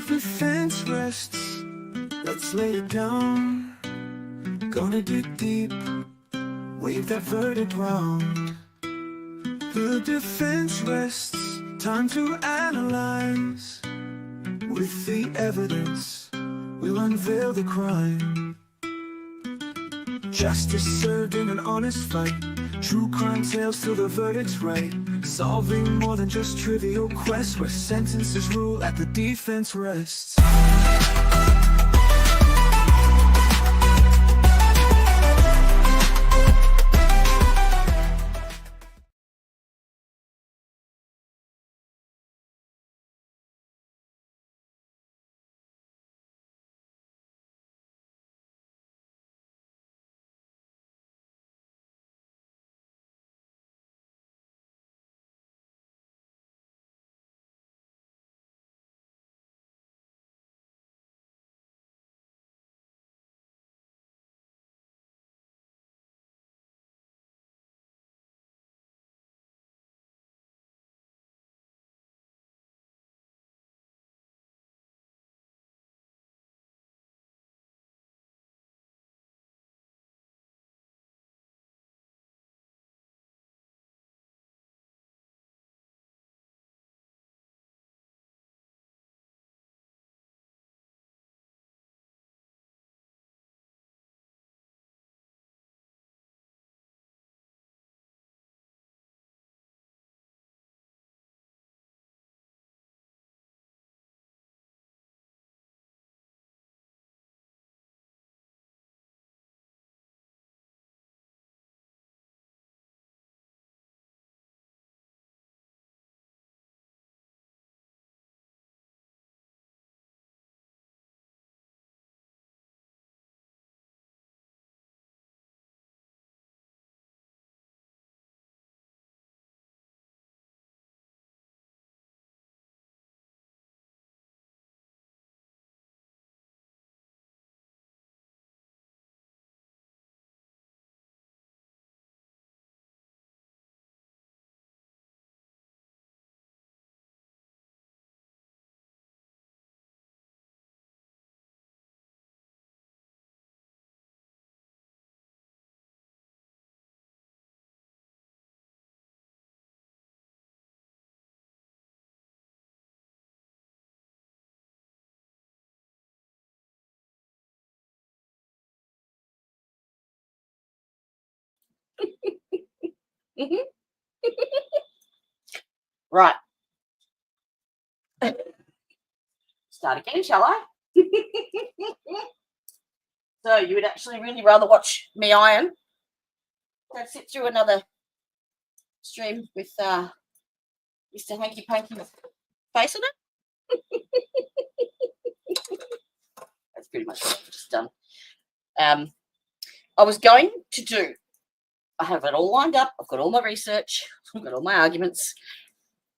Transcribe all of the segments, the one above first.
the fence rests, let's lay it down. Gonna dig deep, wave that verdict round. The defense rests, time to analyze. With the evidence, we'll unveil the crime. Justice served in an honest fight, true crime tales till the verdict's right. Solving more than just trivial quests, where sentences rule at the defense rests. Right. Start again, shall I? So you would actually really rather watch me iron than sit through another stream with Mr. Hanky Panky's face on it? That's pretty much what I've just done. I was going to do, I have it all lined up. I've got all my research. I've got all my arguments. I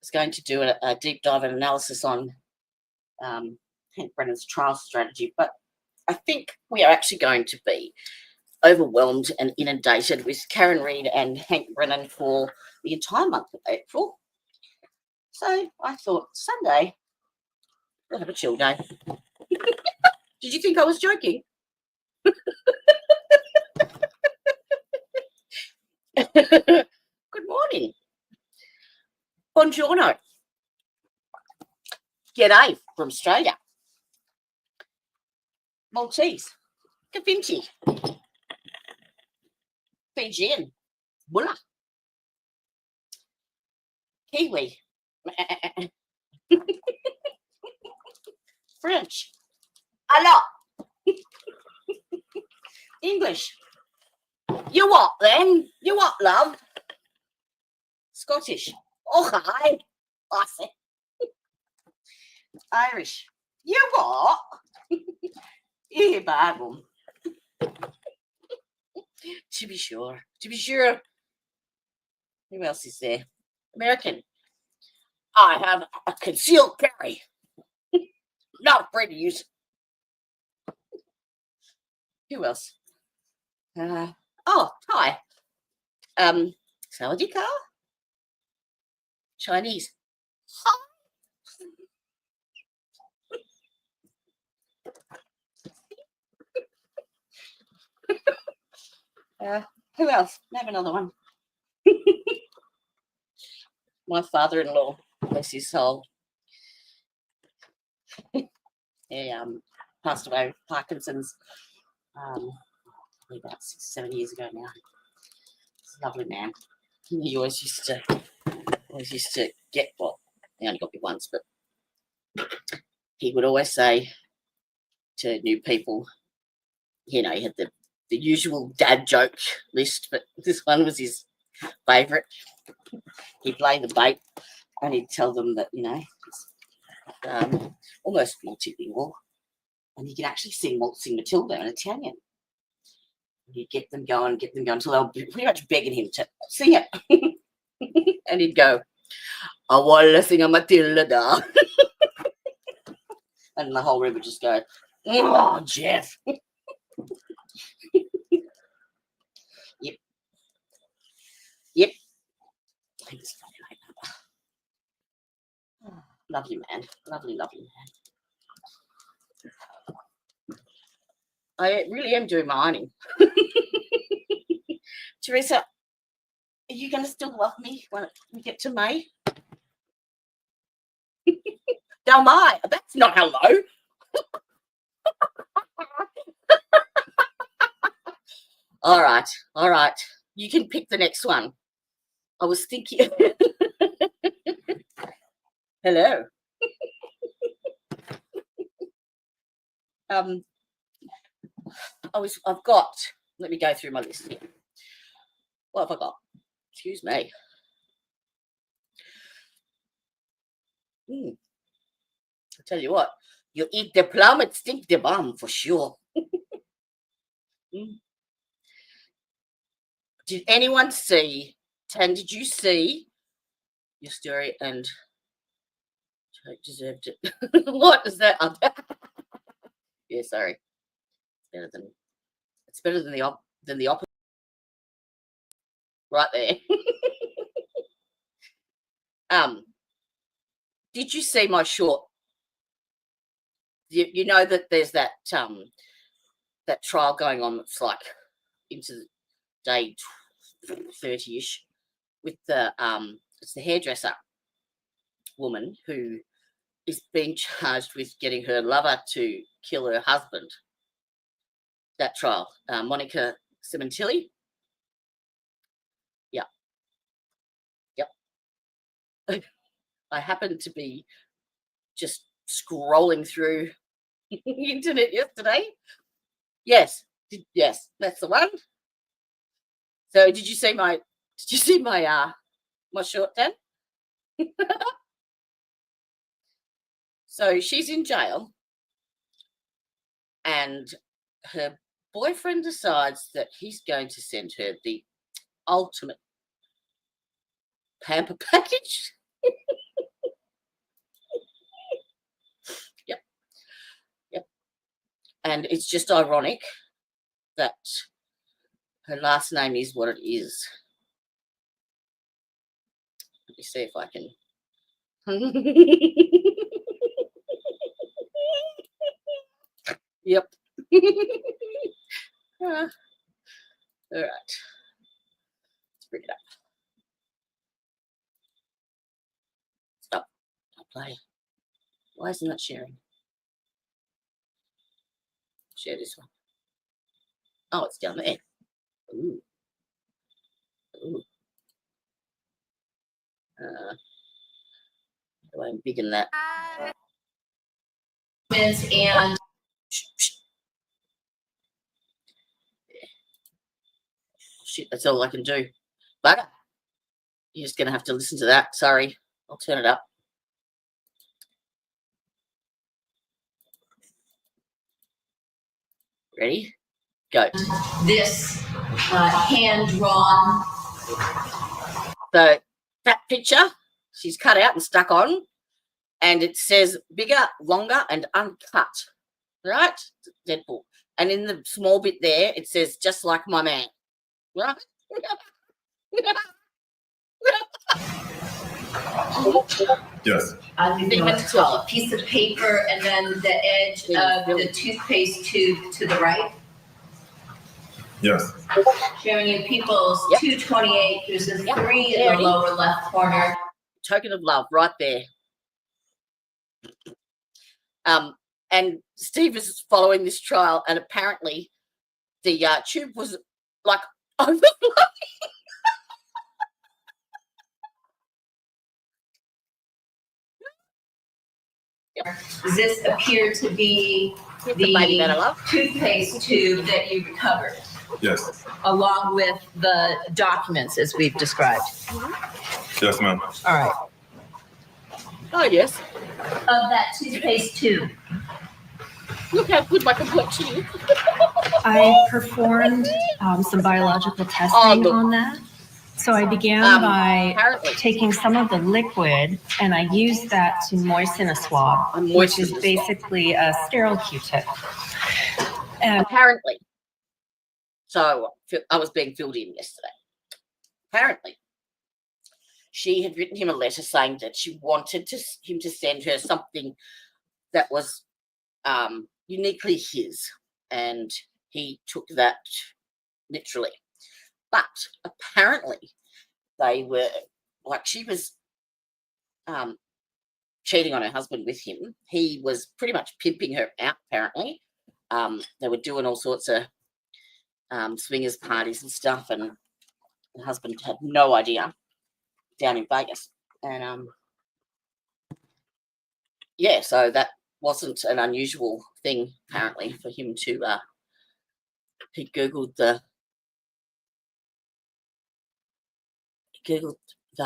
was going to do a deep dive and analysis on Hank Brennan's trial strategy, but I think we are actually going to be overwhelmed and inundated with Karen Reid and Hank Brennan for the entire month of April. So I thought Sunday, we'll have a chill day. Did you think I was joking? Good morning. Buongiorno. G'day from Australia. Maltese. Cavinci. Fijian. Bulla. Kiwi. French. Alors. English. You what then? You what, love? Scottish. Oh, hi. I see. Irish. You what? You bad one. To be sure. To be sure. Who else is there? American. I have a concealed carry. Not afraid to use it. Who else? Oh, hi. Sawadee ka? Chinese. Hi. Who else? Name another one. My father-in-law, bless his soul. He passed away with Parkinson's probably about 6-7 years ago now. He's a lovely man. He always used to get, well, he only got me once, but he would always say to new people, you know, he had the usual dad joke list, but this one was his favourite. He'd play the bait and he'd tell them that, you know, almost multilingual, and he could actually sing Matilda in Italian. He'd get them going until they were pretty much begging him to sing it. And he'd go, I want to sing a Matilda. And the whole room would just go, oh, Jeff. Yep. He's funny like that. Lovely man. Lovely man. I really am doing my ironing. Teresa, are you going to still love me when we get to May? Now, my, that's not hello. All right. You can pick the next one. I was thinking. Hello. I've got, let me go through my list here. What have I got? Excuse me. I'll tell you what, you eat the plum, it stink the bum for sure. Did anyone see, Tan, did you see your story and Jake deserved it? What is that? Yeah, sorry. It's better than the opposite. Right there. Did you see my short? You know that there's that trial going on. It's like into day 30-ish with the it's the hairdresser woman who is being charged with getting her lover to kill her husband. That trial, Monica Cementilli. Yep. I happened to be just scrolling through the internet yesterday. Yes, that's the one. So did you see my short, Dan? So she's in jail and her boyfriend decides that he's going to send her the ultimate pamper package. Yep. And it's just ironic that her last name is what it is. Let me see if I can. Yep. All right. Let's bring it up. Stop. Don't play. Why isn't that sharing? Share this one. Oh, it's down there. Ooh. I'm big in that. And shit, that's all I can do. But you're just going to have to listen to that. Sorry, I'll turn it up. Ready? Go. This hand-drawn. So that picture, she's cut out and stuck on, and it says bigger, longer, and uncut. Right? Deadpool. And in the small bit there, it says just like my man. Right? Yes. A piece of paper and then the edge of the toothpaste tube to the right. Yes. Sharing in Peoples, Yep. 228. There's a Yep, 3 there in it the is. lower left corner. Token of love right there. And Steve is following this trial, and apparently the tube was like overflowing. Does this appear to be The baby that I love. toothpaste tube that you recovered, Yes. along with the documents as we've described? Yes, ma'am. All right. Oh yes, Of that toothpaste tube, look how good my complexion is. I performed some biological testing look. on that. So I began by Apparently, taking some of the liquid and I used that to moisten a swab, I which is moistened the swab. basically a sterile Q-tip. And apparently. So I was being filled in yesterday. Apparently, she had written him a letter saying that she wanted him to send her something that was uniquely his, and he took that literally. But apparently, they were like, she was cheating on her husband with him. He was pretty much pimping her out. Apparently, they were doing all sorts of swingers parties and stuff, and the husband had no idea down in Vegas. And yeah, so that wasn't an unusual thing apparently for him to he googled the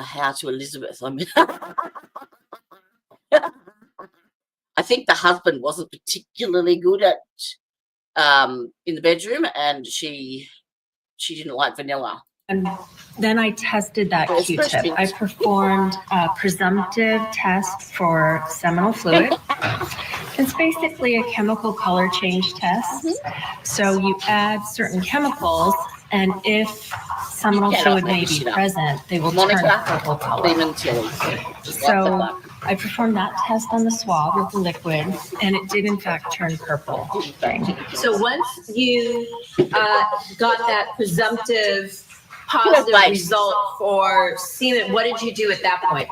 how to Elizabeth. I mean, I think the husband wasn't particularly good at in the bedroom, and she didn't like vanilla. And then I tested that Well, it's Q-tip. fresh I mint. performed a presumptive test for seminal fluid. It's basically a chemical color change test. So you add certain chemicals, and if seminal You cannot fluid make may this be shit up. present, they will Monica, turn purple color. lemon chili. So I performed that test on the swab with the liquid, and it did in fact turn purple. so once you got that presumptive positive Right. result for semen, what did you do at that point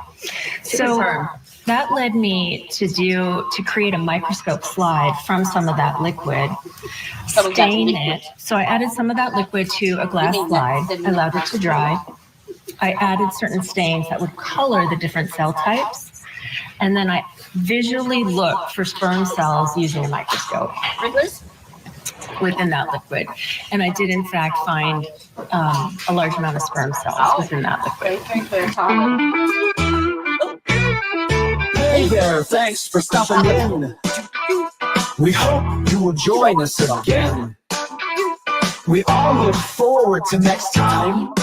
to So confirm? that led me to create a microscope slide from some of that liquid, Some of that stain liquid. it. So I added some of that liquid to a glass slide, allowed it to dry. I added certain stains that would color the different cell types. And then I visually looked for sperm cells using a microscope Sprinklers? within that liquid. And I did in fact find a large amount of sperm cells within that liquid. Very fertile. Hey there, thanks for stopping in. We hope you will join us again. We all look forward to next time.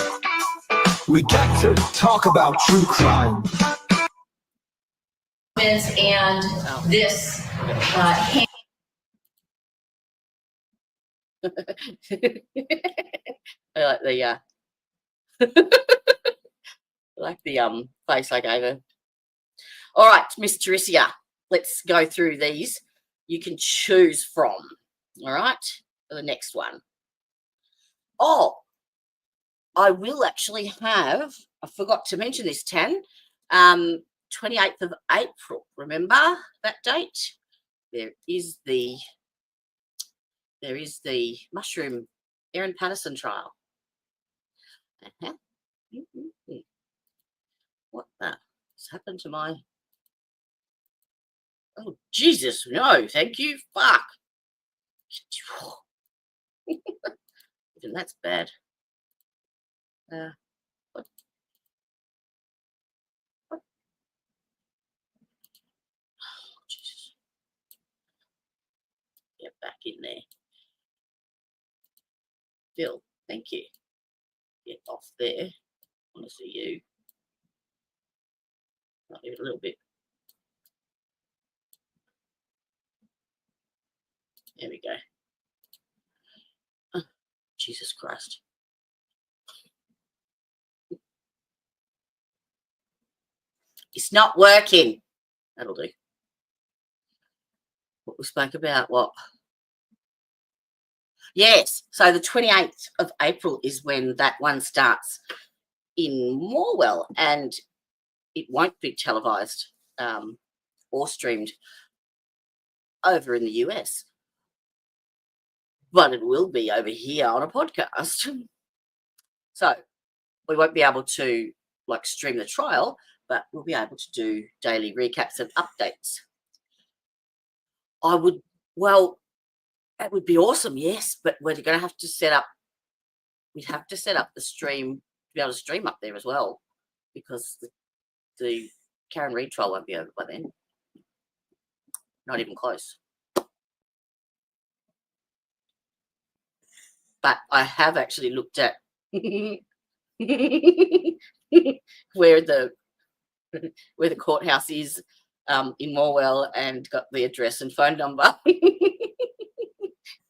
We get to talk about true crime. And this hand I like the I like the face I gave her. All right, Miss Teresa, let's go through these. You can choose from. All right, for the next one. Oh, I will actually have. I forgot to mention this, Tan. 28th of April. Remember that date? There is the mushroom Erin Patterson trial. What the has happened to my? Oh Jesus, no, thank you. Fuck. Even that's bad. What? Oh, Jesus. Get back in there. Bill, thank you. Get off there. I want to see you. Not even a little bit. There we go. Oh, Jesus Christ. It's not working. That'll do. What we spoke about, what? Yes. So the 28th of April is when that one starts in Morwell, and it won't be televised or streamed over in the US, but it will be over here on a podcast. So we won't be able to like stream the trial, but we'll be able to do daily recaps and updates. That would be awesome, yes, but we're going to have to set up, we'd have to set up the stream to be able to stream up there as well, because the Karen Reid trial won't be over by then. Not even close. But I have actually looked at where the courthouse is in Morwell, and got the address and phone number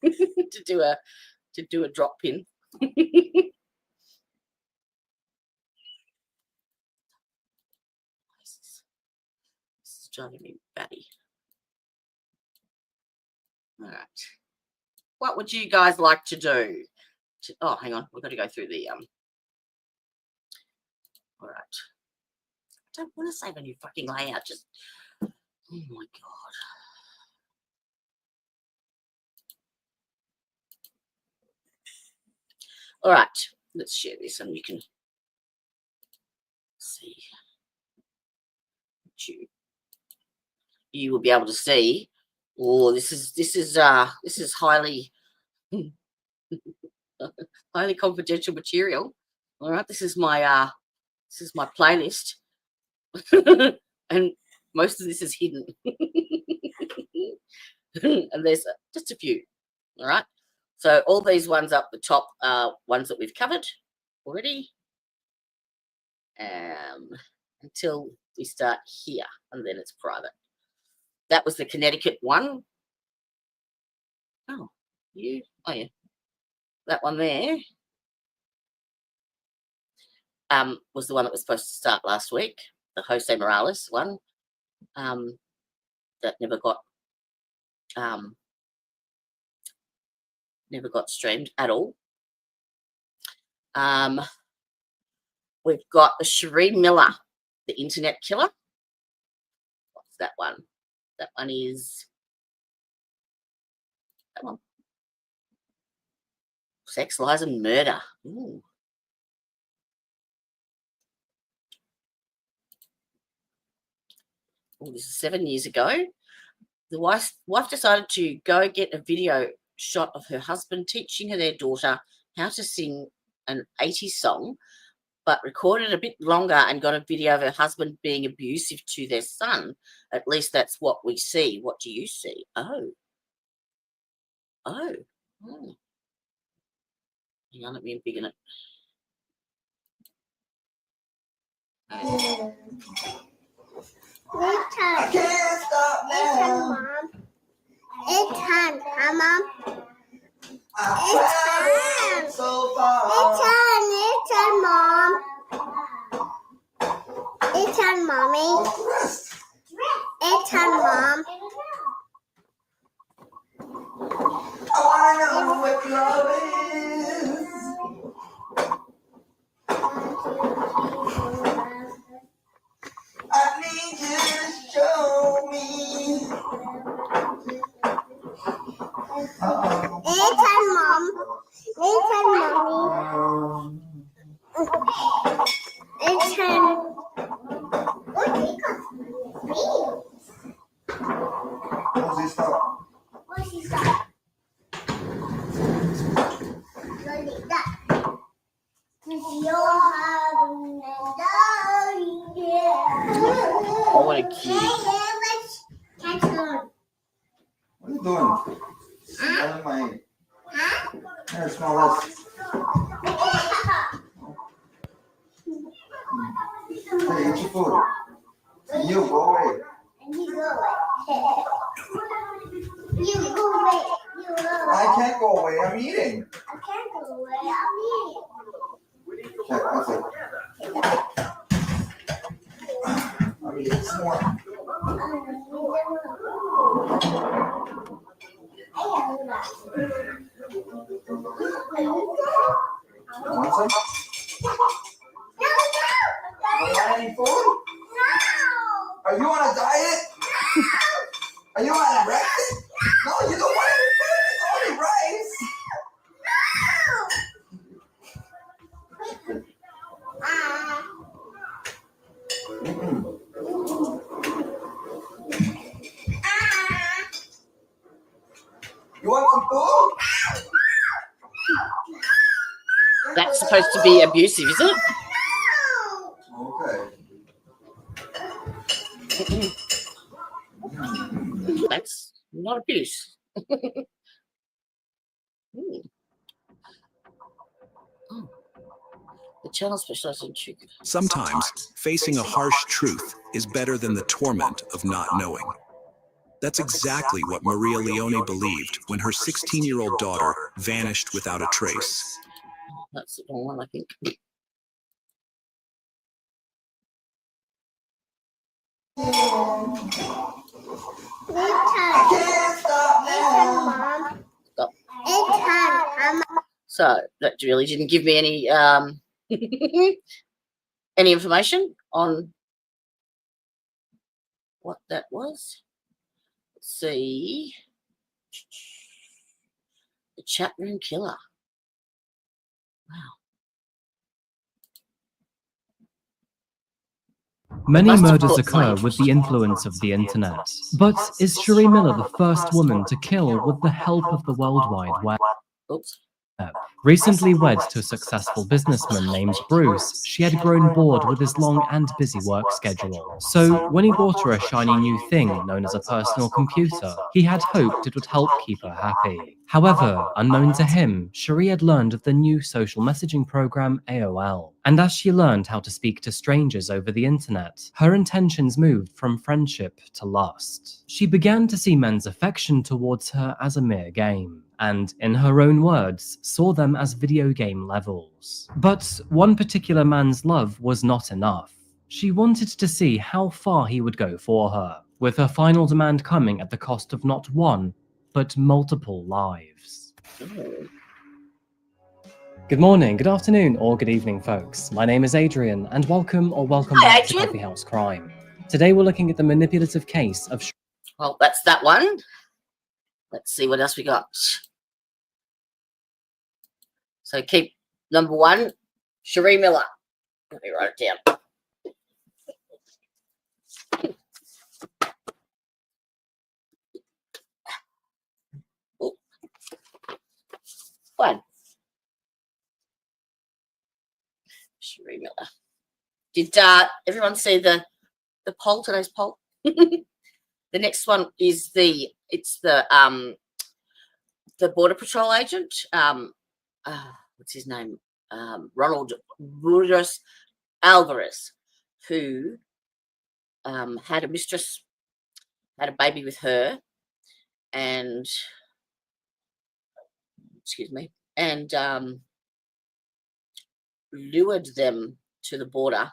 to do a drop pin. This is driving me batty. All right. What would you guys like to do? Oh, hang on. We've got to go through the All right. I don't want to save a new fucking layout. Just, oh my God. All right. Let's share this and you can see. You will be able to see. Oh, this is highly highly confidential material. All right, this is my playlist, and most of this is hidden. And there's just a few. All right, so all these ones up the top are ones that we've covered already, until we start here, and then it's private. That was the Connecticut one. Oh, yeah. That one there was the one that was supposed to start last week, the Jose Morales one, that never got streamed at all. We've got the Shereen Miller, the Internet Killer. What's that one? That one is that one. Sex, Lies and Murder. Ooh. Oh, this is 7 years ago. The wife decided to go get a video shot of her husband teaching their daughter how to sing an 80s song, but recorded a bit longer and got a video of her husband being abusive to their son. At least that's what we see. What do you see? Oh. Hang on, let me begin it. It's time. I can't stop now. It's time, Mom. It's time. So far. It's time, Mom. It's time, Mommy. It's time, Mom. I wanna know what love is. I need you to show me. It's time, Mom. It's time, Mommy. It's time. What's he stop? What's he stop? Oh, what a cutie. What are you doing? Smelling my hair. Smell this. Hey, eat your food. You go away. You go away. You go away. I can't go away. I'm eating. I can't go away. I'm eating. Check. That's it. I'm eating some more. Want some? Don't want any food? Are you on a diet? Are you anorexic? No, you don't want any food. It's only rice. You want some food? That's supposed to be abusive, is it? Okay. That's not abuse. Oh. The channel specializes in truth. Sometimes facing a harsh truth is better than the torment of not knowing. That's exactly what Maria Leone believed when her 16-year-old daughter vanished without a trace. That's the wrong one, I think. I can't stop now. Stop. So that really didn't give me any any information on what that was. Let's see. The chat room killer. Wow. Many Must have murders put occur some- with the influence of the internet. But is Cherie Miller the first woman to kill with the help of the World Wide Web? Oops. Recently wed to a successful businessman named Bruce, she had grown bored with his long and busy work schedule. So when he bought her a shiny new thing known as a personal computer, he had hoped it would help keep her happy. However, unknown to him, Cherie had learned of the new social messaging program AOL. And as she learned how to speak to strangers over the internet, her intentions moved from friendship to lust. She began to see men's affection towards her as a mere game, and, in her own words, saw them as video game levels. But one particular man's love was not enough. She wanted to see how far he would go for her, with her final demand coming at the cost of not one, but multiple lives. Good morning, good afternoon, or good evening, folks. My name is Adrian, and welcome Hi, back to Adrian. Coffee House Crime. Today we're looking at the manipulative case of Well, that's that one. Let's see what else we got. So keep number one, Cherie Miller. Let me write it down. Ooh. One. Cherie Miller. Did everyone see the poll, today's poll? The next one is the Border Patrol agent. What's his name? Ronald Burgos Alvarez, who had a mistress, had a baby with her, and lured them to the border.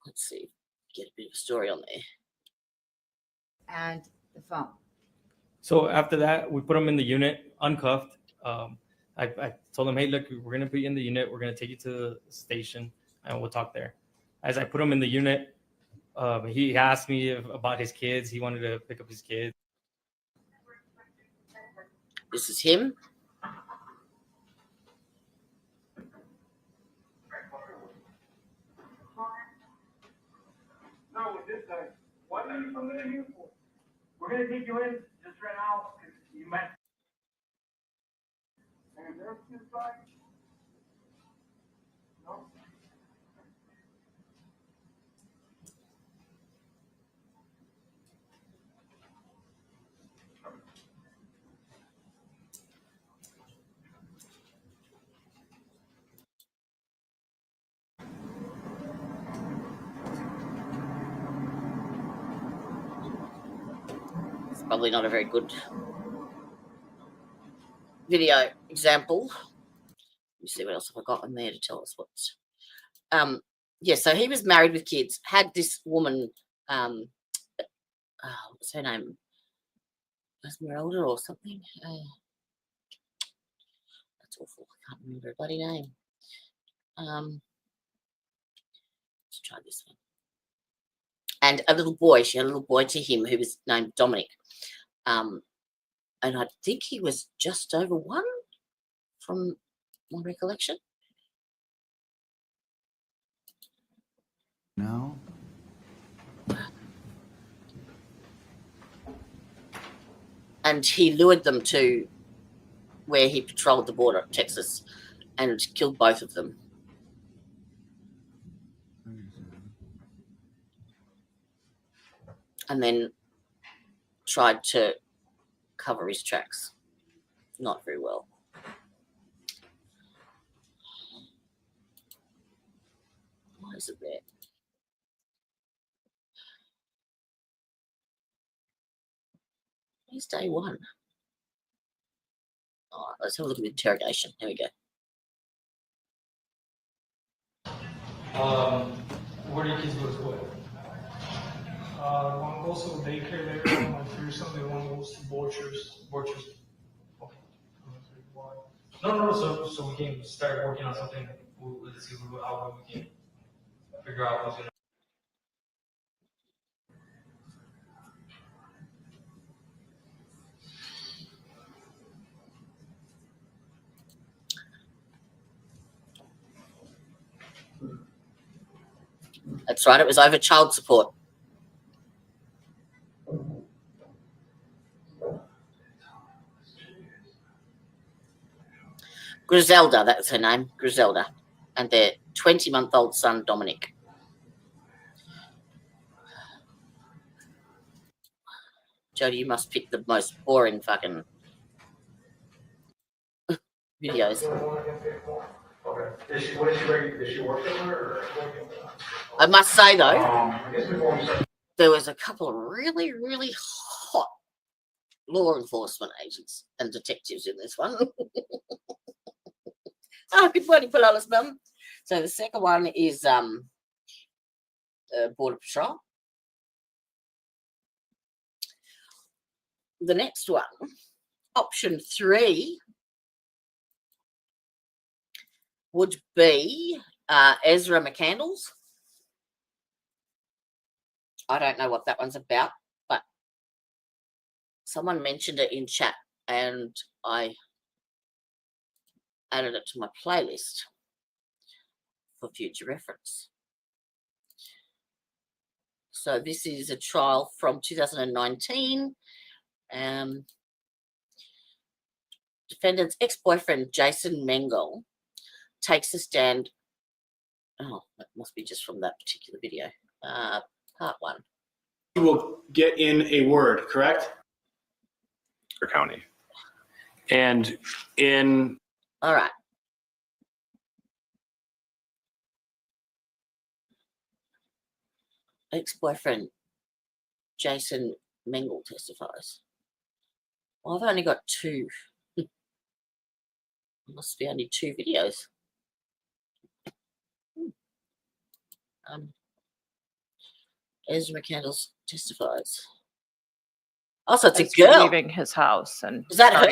Let's see, get a bit of a story on there. And the phone. So after that, we put him in the unit, uncuffed. I told him, hey, look, we're going to put you in the unit. We're going to take you to the station, and we'll talk there. As I put him in the unit, he asked me about his kids. He wanted to pick up his kids. This is him. No, this guy. What are you coming in here for? We're gonna take you in just right now because you met. And there's this guy. No. It's probably not a very good video example. Let me see what else have I got in there to tell us what's. So he was married with kids, had this woman, what's her name? Esmeralda or something. That's awful. I can't remember her bloody name. Let's try this one. And a little boy. She had a little boy to him who was named Dominic. And I think he was just over 1 from my recollection. No. And he lured them to where he patrolled the border of Texas and killed both of them. And then tried to cover his tracks. Not very well. Why is it there? Here's day 1. All right, let's have a look at the interrogation. Here we go. Where do your kids go to school? One goes to daycare later on my first Sunday, one goes to Borchers. Okay. No, so we can start working on something. Let's see how we can figure out what's gonna. That's right, it was over child support. Griselda, that's her name, Griselda. And their 20-month-old son, Dominic. Jodie, you must pick the most boring fucking videos. Okay. Is she working or? I must say, though, there was a couple of really, really hot law enforcement agents and detectives in this one. Oh, good morning, Polaris Mum. So the second one is Border Patrol. The next one, option 3, would be Ezra McCandles. I don't know what that one's about, but someone mentioned it in chat and I added it to my playlist for future reference. So this is a trial from 2019. Defendant's ex-boyfriend Jason Mengel takes a stand. Oh, that must be just from that particular video. Part 1. You will get in a word, correct? For county. And in. All right. Ex-boyfriend Jason Mengel testifies. Well, I've only got 2. Must be only 2 videos. Ezra McCandles testifies. Also, it's a girl leaving his house, and is that her?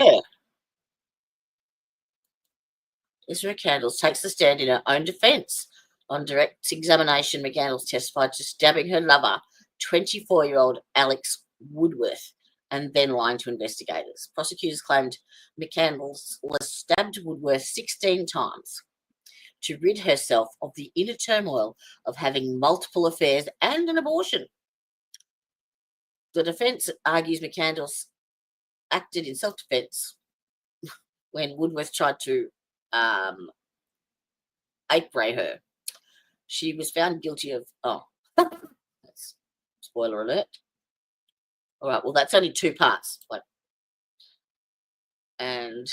Ezra McCandles takes the stand in her own defence. On direct examination, McCandles testified to stabbing her lover, 24-year-old Alex Woodworth, and then lying to investigators. Prosecutors claimed McCandles stabbed Woodworth 16 times to rid herself of the inner turmoil of having multiple affairs and an abortion. The defence argues McCandles acted in self-defence when Woodworth tried to ape-ray her. She was found guilty of, that's spoiler alert. All right, well, that's only 2 parts. And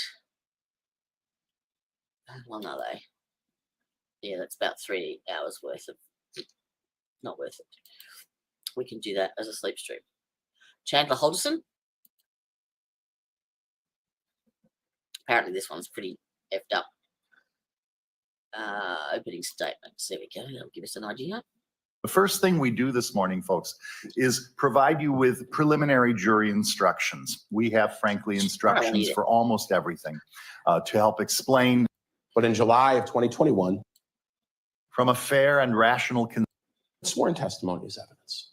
how long are they? Yeah, that's about 3 hours worth of, not worth it. We can do that as a sleep stream. Chandler Holderson. Apparently this one's pretty effed up. Opening statements. There we go. That'll give us an idea. The first thing we do this morning, folks, is provide you with preliminary jury instructions. We have, frankly, instructions for almost everything to help explain. But in July of 2021, from a fair and rational sworn testimony is evidence.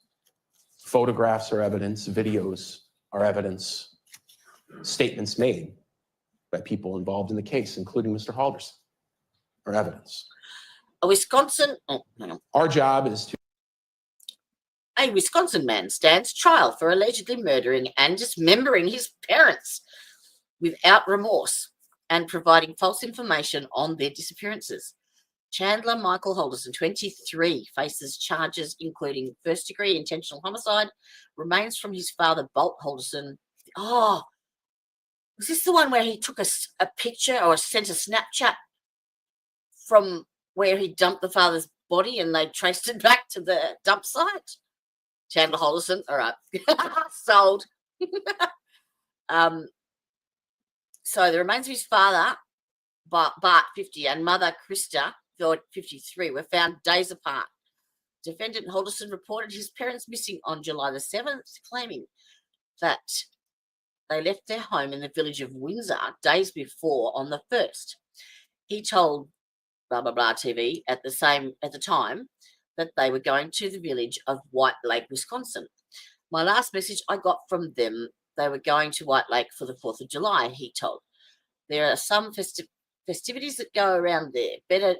Photographs are evidence, videos are evidence, statements made by people involved in the case, including Mr. Halderson, are evidence. Our job is to. A Wisconsin man stands trial for allegedly murdering and dismembering his parents without remorse and providing false information on their disappearances. Chandler Michael Halderson, 23, faces charges including first-degree intentional homicide, remains from his father, Bolt Halderson. Oh, was this the one where he took a picture or sent a Snapchat from where he dumped the father's body and they traced it back to the dump site? Chandler Halderson, all right, sold. So the remains of his father, Bart, 50, and mother, Krista, 53, were found days apart. Defendant Halderson reported his parents missing on July the 7th, claiming that they left their home in the village of Windsor days before on the 1st. He told blah, blah, blah TV at the time that they were going to the village of White Lake, Wisconsin. My last message I got from them, they were going to White Lake for the 4th of July, he told. There are some festivities that go around there, better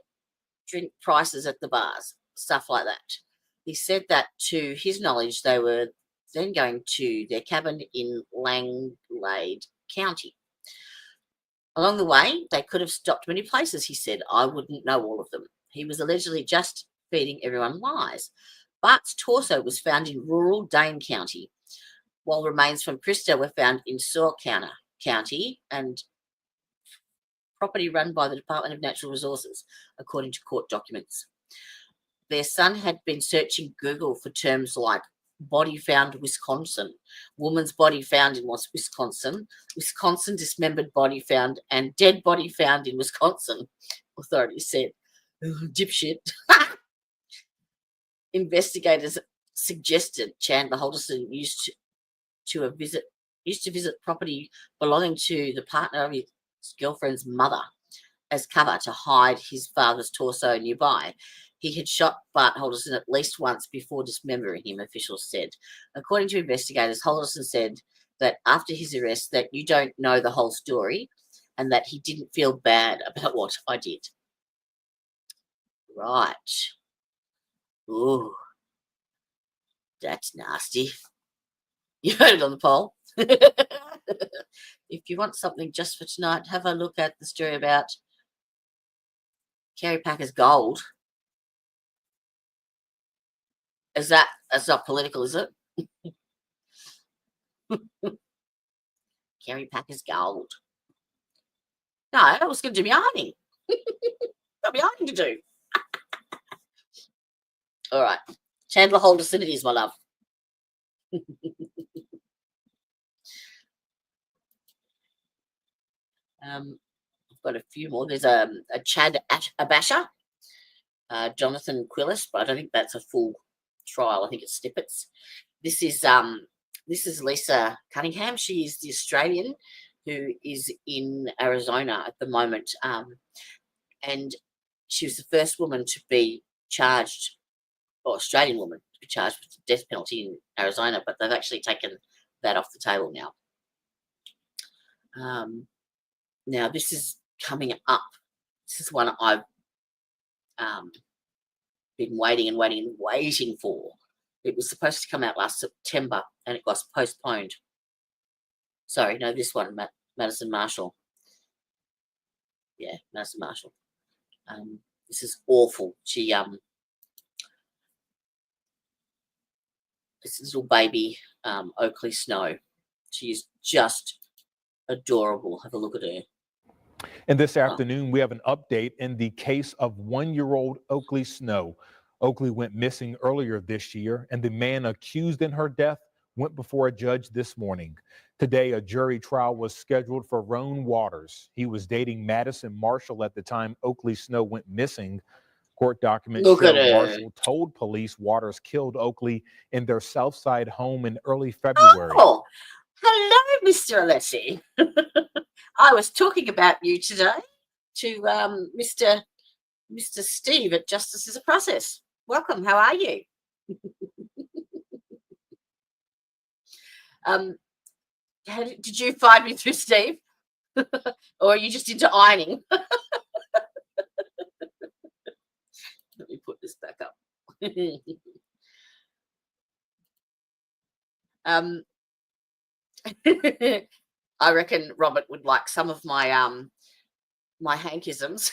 drink prices at the bars, stuff like that. He said that to his knowledge, they were then going to their cabin in Langlade County. Along the way, they could have stopped many places, he said. I wouldn't know all of them. He was allegedly just feeding everyone lies. Bart's torso was found in rural Dane County, while remains from Krista were found in Sauk County and property run by the Department of Natural Resources, according to court documents. Their son had been searching Google for terms like body found Wisconsin, woman's body found in Wisconsin, Wisconsin dismembered body found, and dead body found in Wisconsin, authorities said. Dipshit. Investigators suggested Chandler Halderson used to visit property belonging to the partner of his girlfriend's mother as cover to hide his father's torso nearby. He had shot Bart Halderson at least once before dismembering him, officials said. According to investigators, Halderson said that after his arrest that you don't know the whole story and that he didn't feel bad about what I did. Right. Ooh, that's nasty. You heard it on the poll. If you want something just for tonight, have a look at the story about Kerry Packer's gold. That's not political, is it? Kerry Packer's gold. No, I was going to do my ironing. Got my ironing to do. All right. Chandler Halderson, it is, my love. I've got a few more. There's a Chad Abasha, Jonathan Quillis, but I don't think that's a full trial. I think it's snippets. This is Lisa Cunningham. She is the Australian who is in Arizona at the moment, and she was the first woman to be charged, or Australian woman to be charged with the death penalty in Arizona, but they've actually taken that off the table now. Now, this is coming up. This is one I've been waiting for. It was supposed to come out last September, and it got postponed. Sorry, no, this one, Madison Marshall. Yeah, Madison Marshall. This is awful. She, this little baby, Oakley Snow. She is just adorable. Have a look at her. And this afternoon, we have an update in the case of 1-year-old Oakley Snow. Oakley went missing earlier this year, and the man accused in her death went before a judge this morning. Today, a jury trial was scheduled for Roan Waters. He was dating Madison Marshall at the time Oakley Snow went missing. Court documents Look show at her. Marshall told police Waters killed Oakley in their Southside home in early February. Oh, hello, Mr. Alessi. I was talking about you today to Mr. Steve at Justice is a Process. Welcome. How are you? Did you find me through Steve? Or are you just into ironing? Let me put this back up. I reckon Robert would like some of my my Hankisms.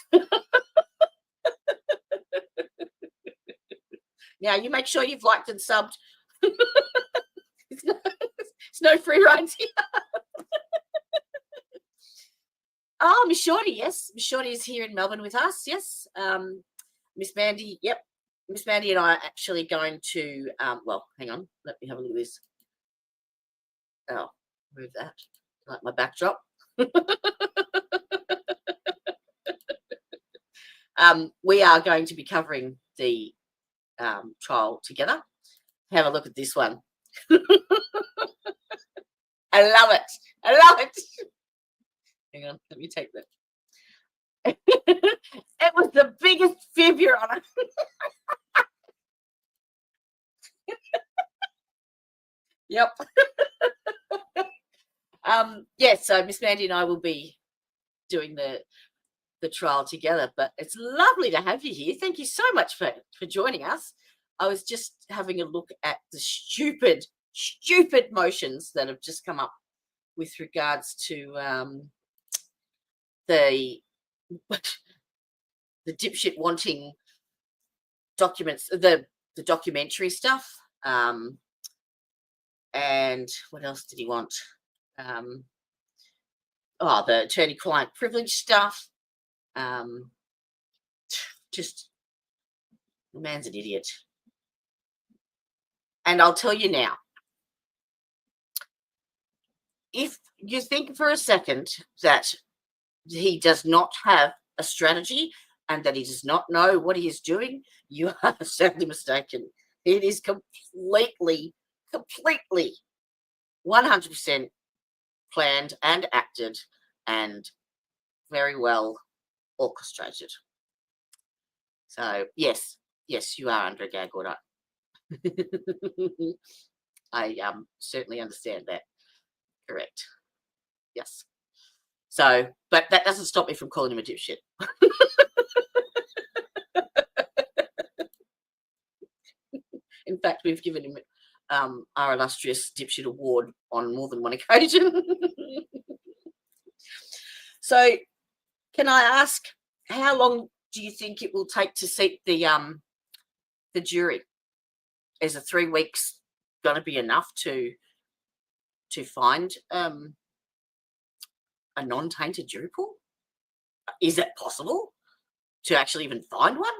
Now you make sure you've liked and subbed. It's no free rides here. Oh, Miss Shorty, yes. Miss Shorty is here in Melbourne with us, yes. Miss Mandy, yep. Miss Mandy and I are actually going to, well, hang on. Let me have a look at this. Oh, move that. Like my backdrop. We are going to be covering the trial together. Have a look at this one. I love it. I love it. Hang on, let me take that. It was the biggest fib, Your Honor. Yep. Yes, so Miss Mandy and I will be doing the trial together, but it's lovely to have you here. Thank you so much for joining us. I was just having a look at the stupid motions that have just come up with regards to the dipshit wanting documents, the documentary stuff, and what else did he want? The attorney-client privilege stuff. Just the man's an idiot. And I'll tell you now, if you think for a second that he does not have a strategy and that he does not know what he is doing, you are sadly mistaken. It is completely 100% planned and acted and very well orchestrated. So yes, you are under a gag order. I certainly understand that. Correct. Yes. So, but that doesn't stop me from calling him a dipshit. In fact, we've given him our illustrious dipshit award on more than one occasion. So, can I ask, how long do you think it will take to seat the jury? Is 3 weeks going to be enough to find a non-tainted jury pool? Is it possible to actually even find one?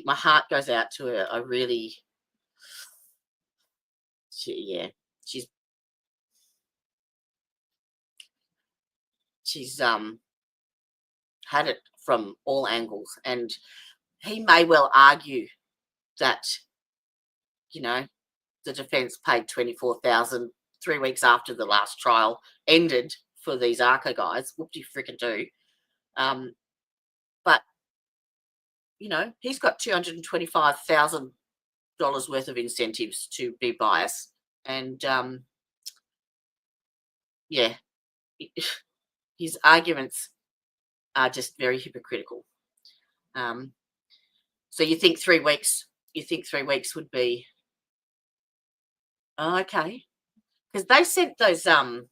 My heart goes out to her. She's had it from all angles, and he may well argue that, the defense paid $24,000 3 weeks after the last trial ended for these ARCA guys. Whoop-de frickin' do. But, he's got $225,000 worth of incentives to be biased. And, his arguments are just very hypocritical. So you think 3 weeks? You think 3 weeks would be okay? Because they sent those didn't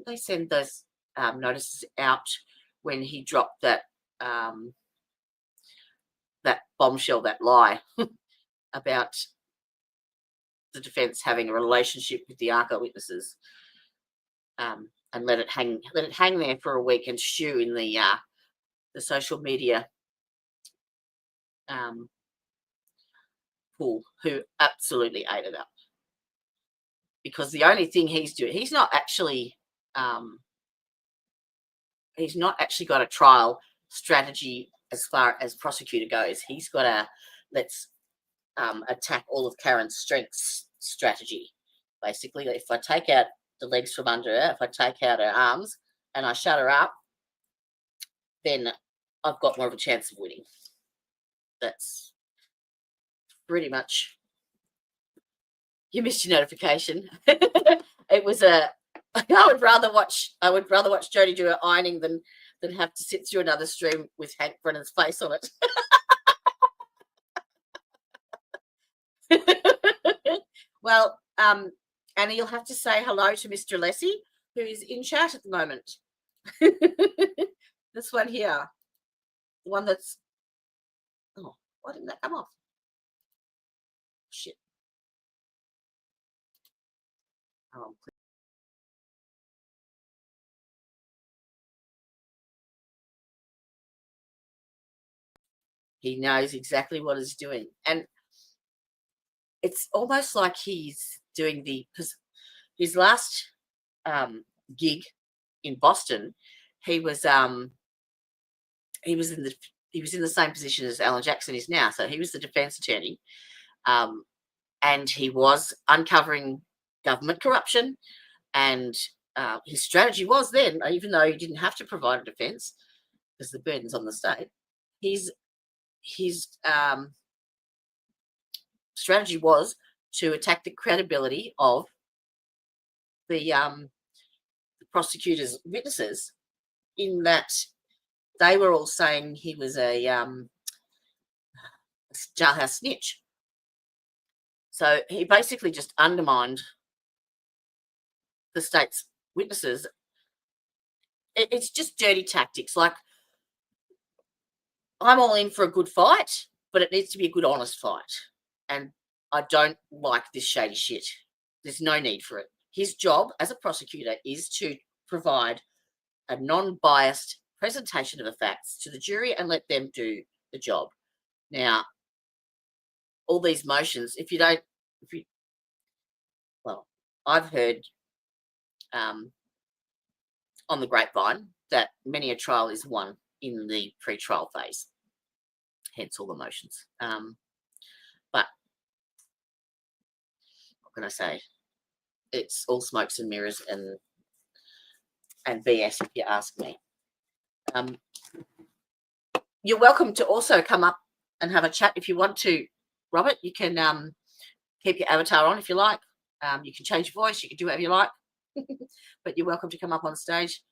they send those notices out when he dropped that that bombshell, that lie about the defense having a relationship with the ARCA witnesses, and let it hang there for a week and stew in the social media pool, who absolutely ate it up. Because the only thing he's doing, he's not actually he's not actually got a trial strategy as far as prosecutor goes. He's got a let's attack all of Karen's strengths strategy. Basically, if I take out the legs from under her, if I take out her arms and I shut her up, then I've got more of a chance of winning. That's pretty much. You missed your notification. It was a. I would rather watch Jodie do her ironing than have to sit through another stream with Hank Brennan's face on it. Well, Anna, you'll have to say hello to Mr. Lessie, who is in chat at the moment. This one here, the one that's. Oh, why didn't that come off? Shit. Oh, he knows exactly what he's doing, and it's almost like he's doing because his last gig in Boston, he was in the same position as Alan Jackson is now. So he was the defense attorney, and he was uncovering government corruption. And his strategy was then, even though he didn't have to provide a defense because the burden's on the state, his strategy was to attack the credibility of the prosecutor's witnesses, in that they were all saying he was a jailhouse snitch. So he basically just undermined the state's witnesses. It's just dirty tactics. Like, I'm all in for a good fight, but it needs to be a good, honest fight. And I don't like this shady shit. There's no need for it. His job as a prosecutor is to provide a non-biased presentation of the facts to the jury and let them do the job. Now, all these motions, I've heard on the grapevine that many a trial is won in the pre-trial phase, hence all the motions. But what can I say? It's all smokes and mirrors and BS, if you ask me. You're welcome to also come up and have a chat if you want to, Robert. You can keep your avatar on if you like. You can change your voice. You can do whatever you like. But you're welcome to come up on stage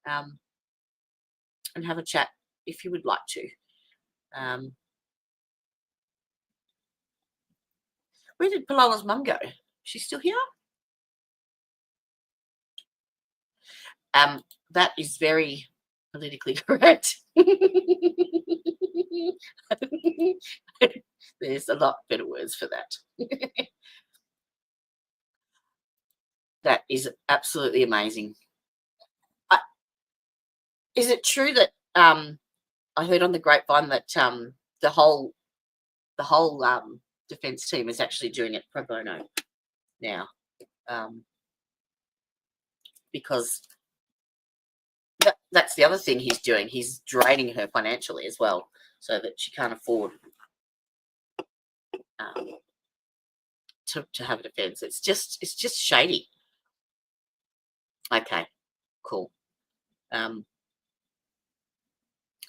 and have a chat if you would like to. Where did Palola's mum go? She's still here? That is very politically correct. There's a lot better words for that. That is absolutely amazing. Is it true that I heard on the grapevine that the whole defense team is actually doing it pro bono now, because that's the other thing he's doing. He's draining her financially as well, so that she can't afford to have a defense. It's just shady. Okay, cool. It's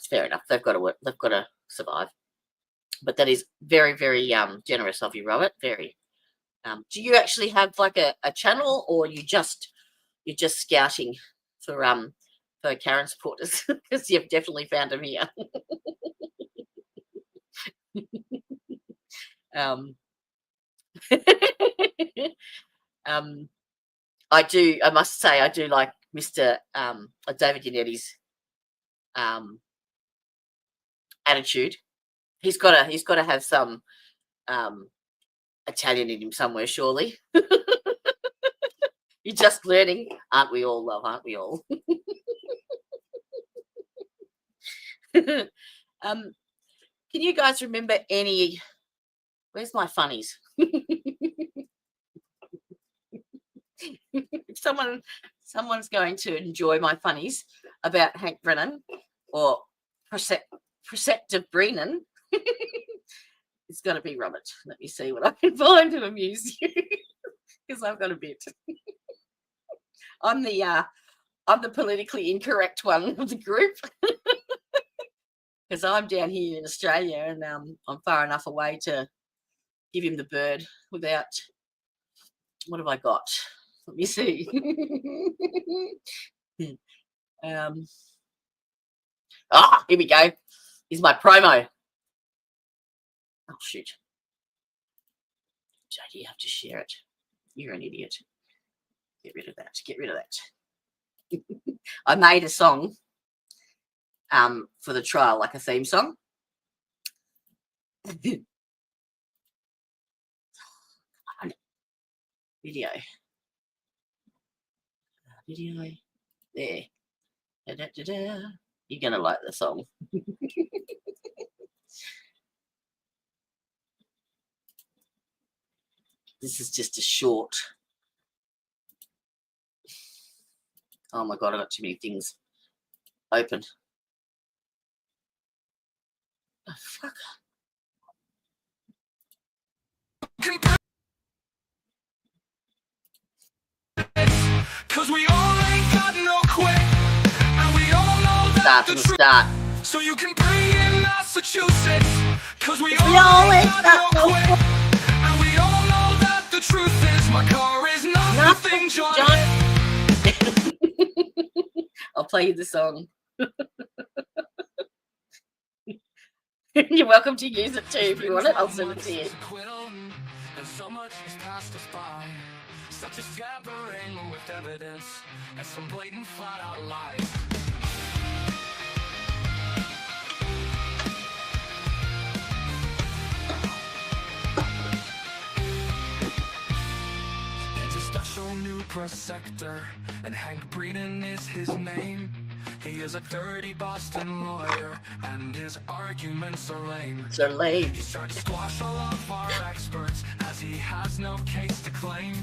fair enough. They've got to work. They've got to survive. But that is very, very generous of you, Robert. Very. Do you actually have like a channel, or you're just scouting for Karen supporters? Because you've definitely found them here. I must say, I do like Mr. David Yannetti's attitude. He's got to have some Italian in him somewhere, surely. You're just learning, aren't we all, love? Aren't we all? Can you guys remember any? Where's my funnies? If someone's going to enjoy my funnies, about Hank Brennan or Preceptive Brennan, it's got to be Robert. Let me see what I can find to amuse you, because I've got a bit. I'm the politically incorrect one of the group, because I'm down here in Australia and I'm far enough away to give him the bird without. What have I got? Let me see. Here we go. Here's my promo. Oh, shoot. Jodie, you have to share it. You're an idiot. Get rid of that. Get rid of that. I made a song for the trial, like a theme song. Video. Video. There. Da, da, da, da. You're going to like the song. This is just a short. Oh my God, I got too many things open. Oh, fuck. Cause we all ain't got no quit, and we all know that the start. So you can bring in Massachusetts, cause we all ain't got no quit, and we all know that the truth is my car is nothing, John. I'll play you the song. You're welcome to use it too if you want it. I'll send it to you. And so much has passed us by. Such a scattering with evidence and some blatant flat out lies. It's a special new prosector, and Hank Brennan is his name. He is a dirty Boston lawyer, and his arguments are lame. They're lame. He's trying to squash all of our experts, as he has no case to claim.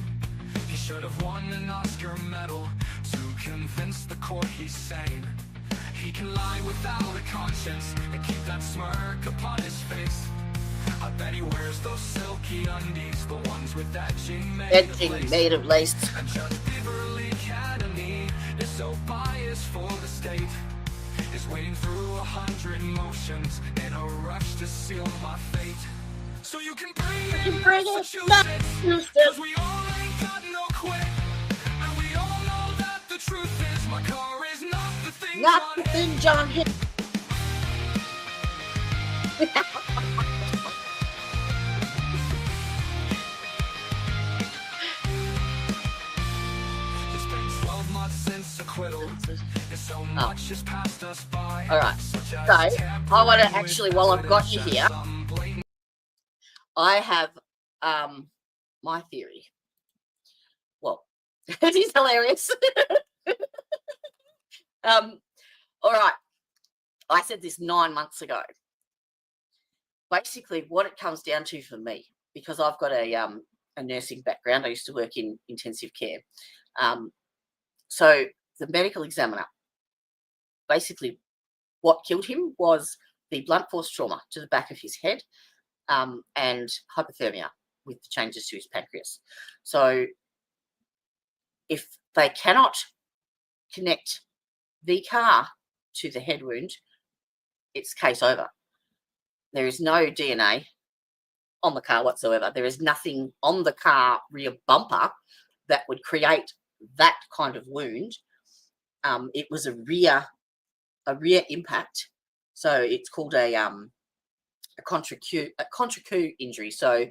He should have won an Oscar medal to convince the court he's sane. He can lie without a conscience and keep that smirk upon his face. I bet he wears those silky undies, the ones with edging made of lace. And Judge Beverly Academy is so biased for the state, is wading through 100 motions in a rush to seal my fate. So you can bring it, Massachusetts, cause we all ain't got no quit, and we all know that the truth is my car is not the thing, John hit. It's been 12 months since acquittal, and so much has passed us by. All right, so I want to actually, while I've got you here, I have my theory. Well, it is hilarious. All right, I said this 9 months ago. Basically, what it comes down to for me, because I've got a nursing background, I used to work in intensive care. So the medical examiner, basically, what killed him was the blunt force trauma to the back of his head. And hypothermia with the changes to his pancreas. So if they cannot connect the car to the head wound, it's case over. There is no DNA on the car whatsoever. There is nothing on the car rear bumper that would create that kind of wound. It was a rear impact. So it's called a contra-Q injury. So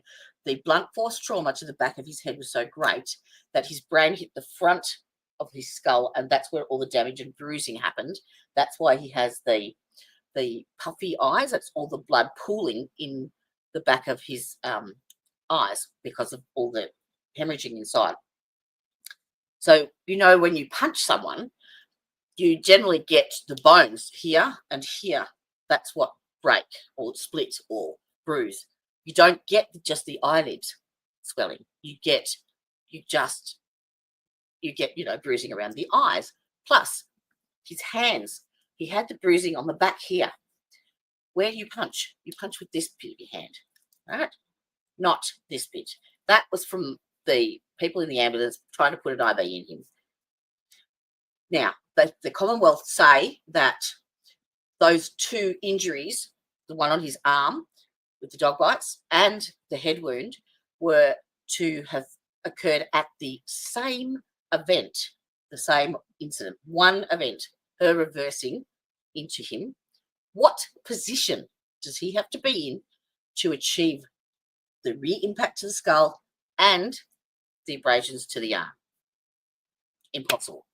the blunt force trauma to the back of his head was so great that his brain hit the front of his skull, and that's where all the damage and bruising happened. That's why he has the puffy eyes. That's all the blood pooling in the back of his eyes because of all the hemorrhaging inside. So, you know, when you punch someone, you generally get the bones here and here. That's what break or split or bruise. You don't get just the eyelid swelling. You get, you know, bruising around the eyes. Plus, his hands. He had the bruising on the back here. Where do you punch? You punch with this bit of your hand, right? Not this bit. That was from the people in the ambulance trying to put an IV in him. Now, the Commonwealth say that those two injuries, the one on his arm with the dog bites and the head wound, were to have occurred at the same event, the same incident, one event, her reversing into him. What position does he have to be in to achieve the rear impact to the skull and the abrasions to the arm? Impossible.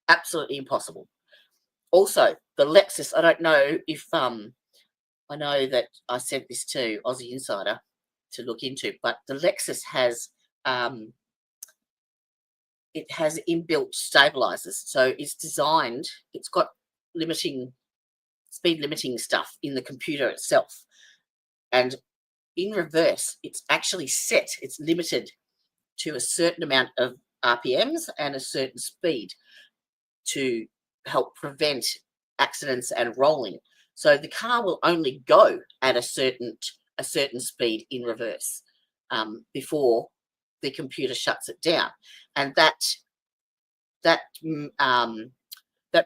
Absolutely impossible. Also, the Lexus, I don't know if I know that I sent this to Aussie Insider to look into, but the Lexus has it has inbuilt stabilizers. So it's designed, it's got speed limiting stuff in the computer itself. And in reverse, it's actually set, it's limited to a certain amount of RPMs and a certain speed to help prevent accidents and rolling. So the car will only go at a certain speed in reverse before the computer shuts it down. And that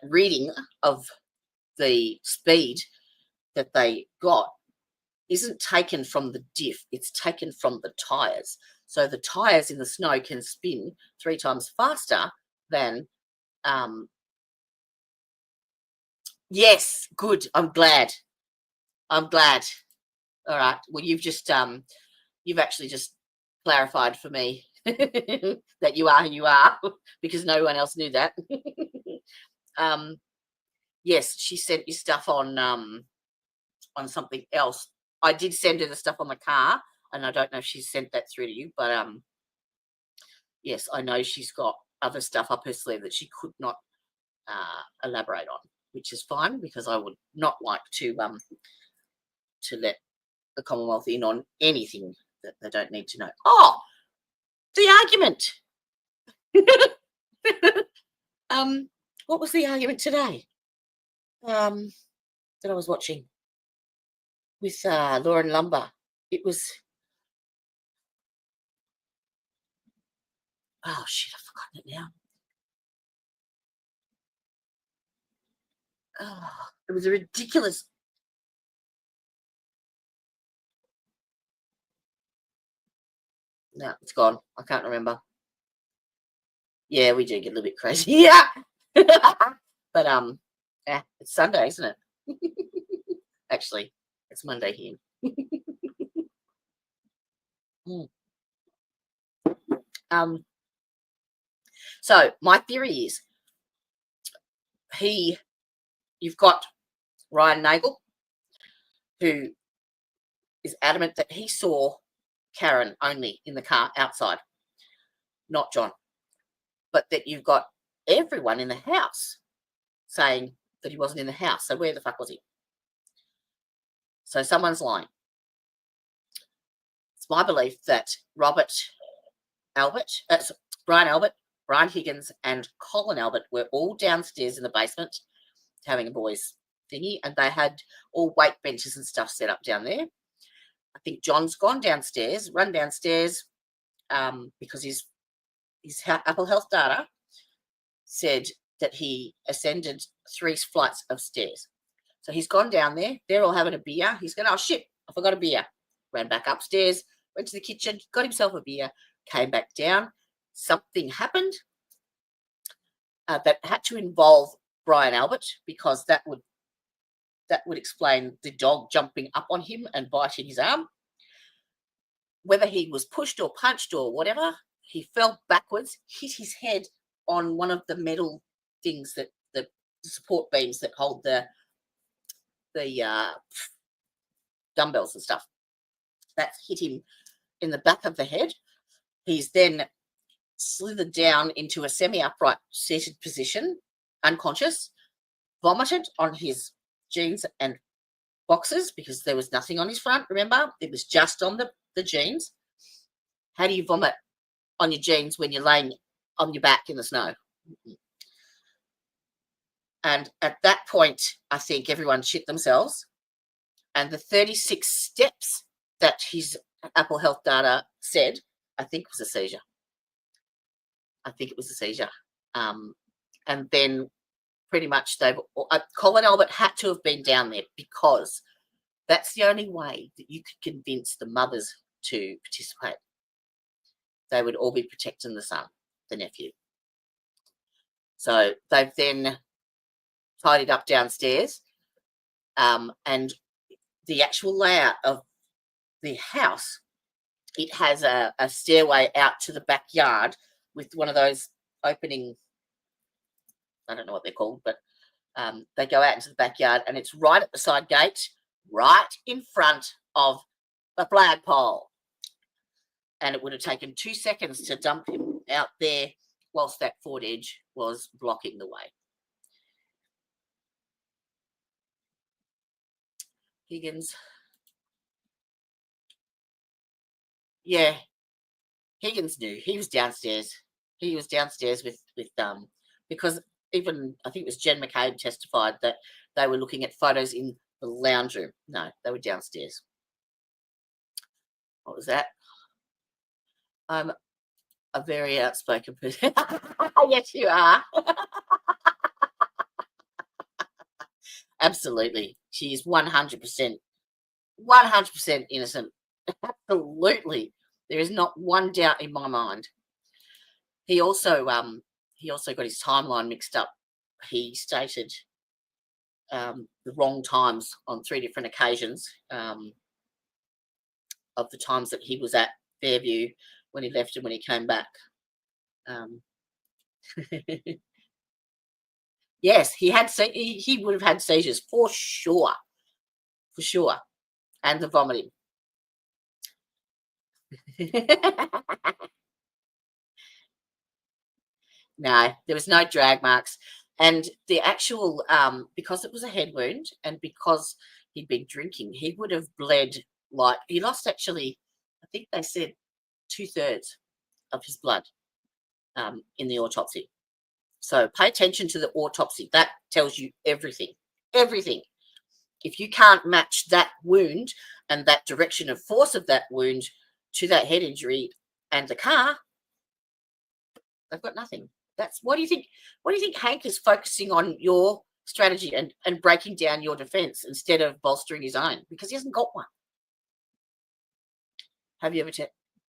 reading of the speed that they got isn't taken from the diff, it's taken from the tires. So the tires in the snow can spin 3 times faster than yes, good. I'm glad. All right. Well, you've actually just clarified for me that you are who you are, because no one else knew that. Yes, she sent you stuff on something else. I did send her the stuff on the car, and I don't know if she sent that through to you, but yes, I know she's got other stuff up her sleeve that she could not elaborate on, which is fine, because I would not like to let the Commonwealth in on anything that they don't need to know. Oh, the argument. What was the argument today that I was watching with Lauren Lumber? It was, oh shit, I've forgotten it now. Oh, it was a ridiculous. No, it's gone. I can't remember. Yeah, we do get a little bit crazy. Yeah. But yeah, it's Sunday, isn't it? Actually, it's Monday here. So my theory is you've got Ryan Nagel, who is adamant that he saw Karen only in the car outside, not John. But that you've got everyone in the house saying that he wasn't in the house. So where the fuck was he? So someone's lying. It's my belief that Brian Albert, Brian Higgins, and Colin Albert were all downstairs in the basement having a boys thingy, and they had all weight benches and stuff set up down there. I think John's run downstairs, because his Apple Health data said that he ascended 3 flights of stairs. So he's gone down there. They're all having a beer. He's going, oh shit, I forgot a beer. Ran back upstairs, went to the kitchen, got himself a beer, came back down. Something happened that had to involve Brian Albert, because that would explain the dog jumping up on him and biting his arm. Whether he was pushed or punched or whatever, he fell backwards, hit his head on one of the metal things that the support beams that hold the dumbbells and stuff. That hit him in the back of the head. He's then slithered down into a semi-upright seated position, unconscious, vomited on his jeans and boxers, because there was nothing on his front, remember? It was just on the jeans. How do you vomit on your jeans when you're laying on your back in the snow? And at that point, I think everyone shit themselves. And the 36 steps that his Apple Health data said, I think was a seizure. I think it was a seizure. And then pretty much Colin Albert had to have been down there because that's the only way that you could convince the mothers to participate. They would all be protecting the son, the nephew. So they've then tidied up downstairs, and the actual layout of the house, it has a stairway out to the backyard with one of those opening, I don't know what they're called, but they go out into the backyard, and it's right at the side gate, right in front of the flagpole. And it would have taken 2 seconds to dump him out there whilst that Ford Edge was blocking the way. Higgins. Yeah, Higgins knew. He was downstairs. He was downstairs with because even I think it was Jen McCabe testified that they were looking at photos in the lounge room. No, they were downstairs. What was that? I'm a very outspoken person. Yes, you are. Absolutely. She is 100% innocent. Absolutely. There is not one doubt in my mind. He also got his timeline mixed up. He stated the wrong times on 3 different occasions of the times that he was at Fairview when he left and when he came back. Yes, he would have had seizures for sure, and the vomiting. No, there was no drag marks, and the actual because it was a head wound and because he'd been drinking, he would have bled like he lost actually. I think they said 2/3 of his blood in the autopsy. So pay attention to the autopsy. That tells you everything. Everything. If you can't match that wound and that direction of force of that wound to that head injury and the car, they've got nothing. That's what do you think? What do you think Hank is focusing on your strategy and breaking down your defense instead of bolstering his own? Because he hasn't got one. Have you ever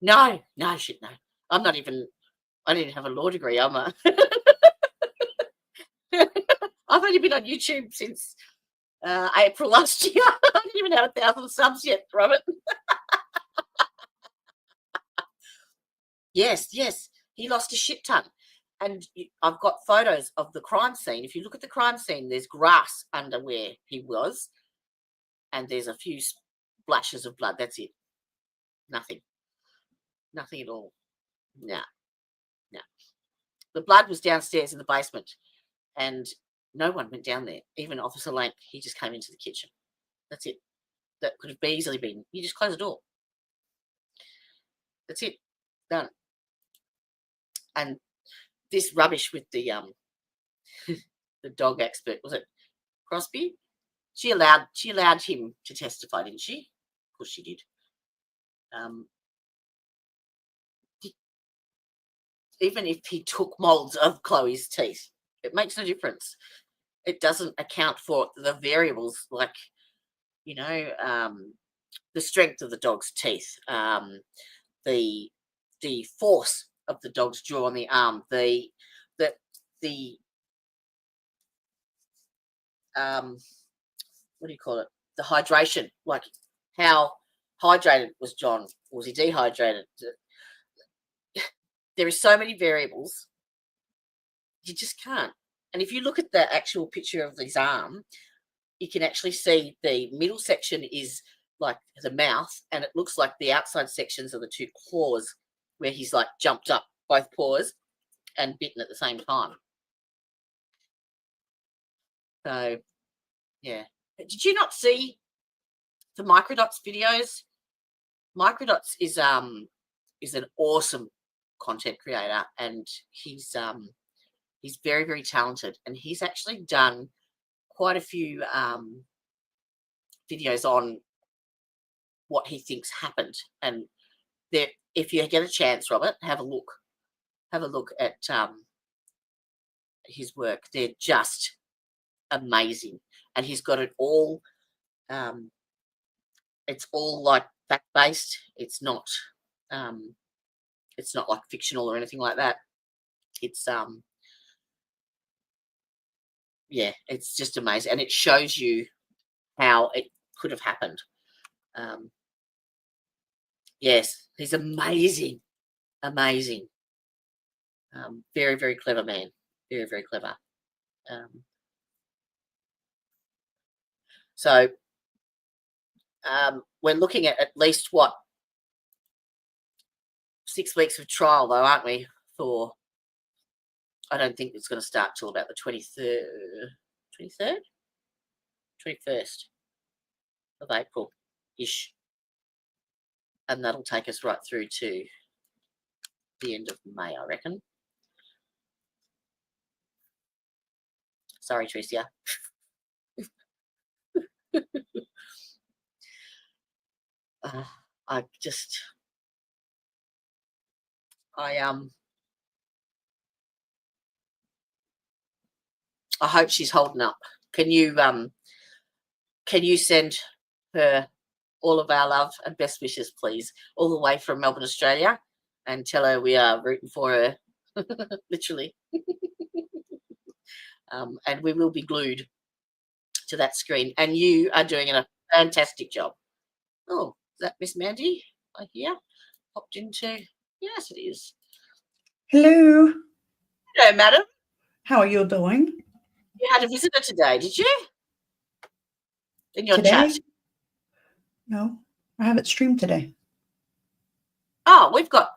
No, shit, no. I didn't have a law degree. I've only been on YouTube since April last year. I didn't even have 1,000 subs yet, Robert. Yes. He lost a shit ton. And I've got photos of the crime scene. If you look at the crime scene, there's grass under where he was. And there's a few splashes of blood. That's it. Nothing at all. No. The blood was downstairs in the basement. And no one went down there. Even Officer Lank, he just came into the kitchen. That's it. That could have easily been. You just close the door. That's it. Done. And this rubbish with the the dog expert, was it Crosby? She allowed him to testify, didn't she? Of course she did. Even if he took molds of Chloe's teeth, it makes no difference. It doesn't account for the variables like, the strength of the dog's teeth, the force of the dog's jaw on the arm, the what do you call it? The hydration, like how hydrated was John? Was he dehydrated? There are so many variables. You just can't. And if you look at the actual picture of his arm, you can actually see the middle section is like the mouth, and it looks like the outside sections are the 2 claws where he's like jumped up both paws and bitten at the same time. So, yeah. Did you not see the Microdots videos? Microdots is an awesome content creator, and he's He's very, very talented, and he's actually done quite a few videos on what he thinks happened. And there, if you get a chance, Robert, have a look. Have a look at his work. They're just amazing, and he's got it all. It's all like fact based. It's not like fictional or anything like that. It's yeah, it's just amazing, and it shows you how it could have happened. Yes, he's amazing. Very, very clever man. Very, very clever. So we're looking at least what 6 weeks of trial, though, aren't we? For I don't think it's going to start till about the 21st of April ish, and that'll take us right through to the end of May, I reckon. Sorry, Tricia. I hope she's holding up. Can you send her all of our love and best wishes, please, all the way from Melbourne, Australia, and tell her we are rooting for her, literally. And we will be glued to that screen. And you are doing a fantastic job. Oh, is that Miss Mandy? I hear popped into. Yes, it is. Hello. Hello, madam. How are you doing? You had a visitor today, did you? In your Today? chat. No, I haven't streamed today. Oh, we've got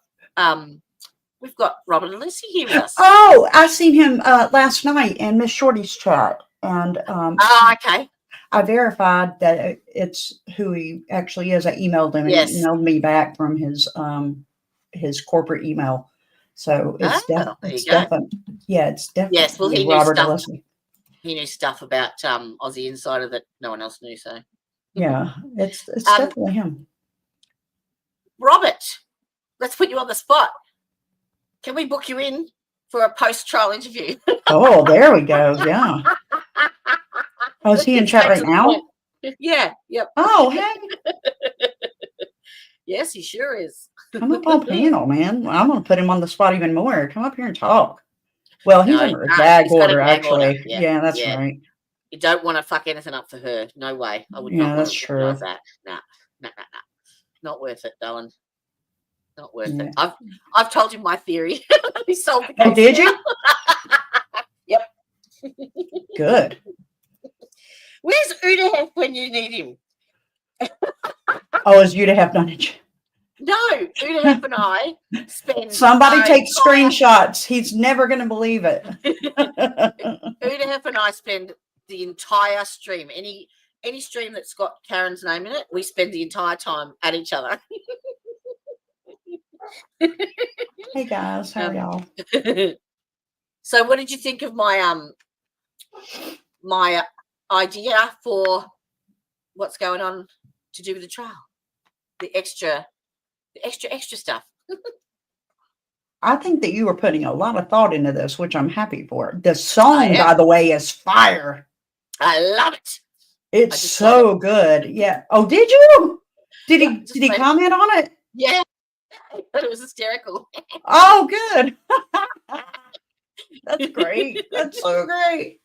Robert and Lucy here with us. Oh, I seen him last night in Miss Shorty's chat, and okay. I verified that it's who he actually is. I emailed him, and Yes. he emailed me back from his corporate email. So it's there you it's go. definitely it's definitely Yes, well, he knew Robert stuff. Leslie. He knew stuff about Aussie Insider that no one else knew. So Yeah, it's definitely him. Robert, let's put you on the spot. Can we book you in for a post-trial interview? Oh, there we go. Yeah. Oh, is he in chat right now? Yeah. Yep. Oh, hey. Yes, he sure is. Come up on panel, man. I'm going to put him on the spot even more. Come up here and talk. Well, he's No, under a no, gag he's got a order, gag order. actually. Yeah, that's yeah. right. You don't want to fuck anything up for her. No way. I would Yeah, not want that's to true. organise that. Nah. Not worth it, darling. Not worth Yeah. it. I've told him my theory. He sold the Oh, case did now. you? Yep. Good. Where's Udahef when you need him? Oh, is you to have done it? No, Udahef and I spend. Somebody our take entire- screenshots. He's never going to believe it. Udahef and I spend the entire stream. Any stream that's got Karen's name in it, we spend the entire time at each other. Hey guys, how are y'all? So, what did you think of my my idea for what's going on to do with the trial? The extra stuff. I think that you were putting a lot of thought into this, which I'm happy for. The song, I am. by the way, is fire. I love it. It's so good. Yeah. Oh, did you? Did he comment on it? Yeah. I thought it was hysterical. Oh, good. That's great. That's so great.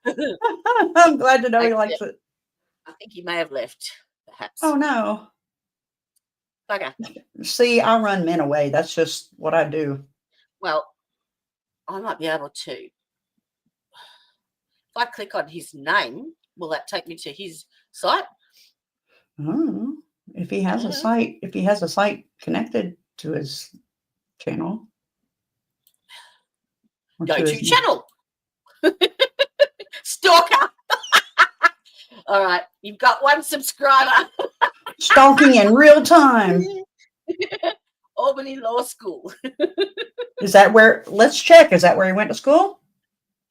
I'm glad to know he likes it. I think he may have left, perhaps. Oh no. Bugger. See, I run men away. That's just what I do. Well, I might be able to. If I click on his name, will that take me to his site? Oh, if he has a site, connected to his channel. Or Go to his- channel. Stalker. All right, you've got one subscriber. Stalking in real time. Albany Law School. Is that where? Let's check. Is that where he went to school?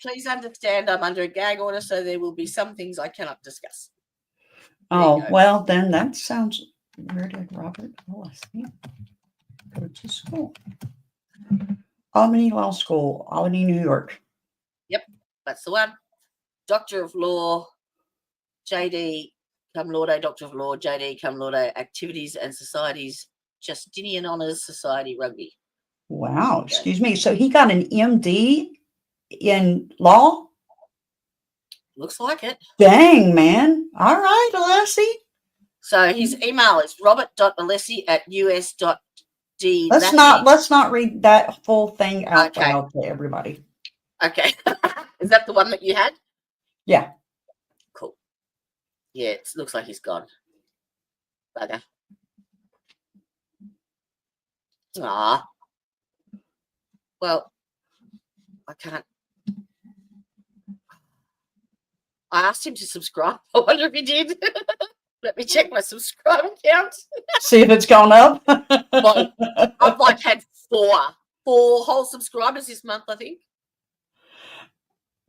please understand I'm under a gag order, so there will be some things I cannot discuss. Oh, well, then that sounds. Where did Robert Leslie go to school? Albany Law School, Albany, New York. Yep, that's the one. Doctor of Law, JD, cum laude, Doctor of Law, JD, cum laude, Activities and Societies, Justinian Honours Society, Rugby. Wow, excuse me. So he got an MD in law? Looks like it. Dang, man. All right, Alessi. So his email is robert.alessi@us.d. Let's not read that full thing out loud to everybody. Okay. Is that the one that you had? Yeah. Cool. Yeah, it looks like he's gone. Bugger. Ah. Well, I can't. I asked him to subscribe. I wonder if he did. Let me check my subscriber count. See if it's gone up. Well, I've like had four whole subscribers this month, I think.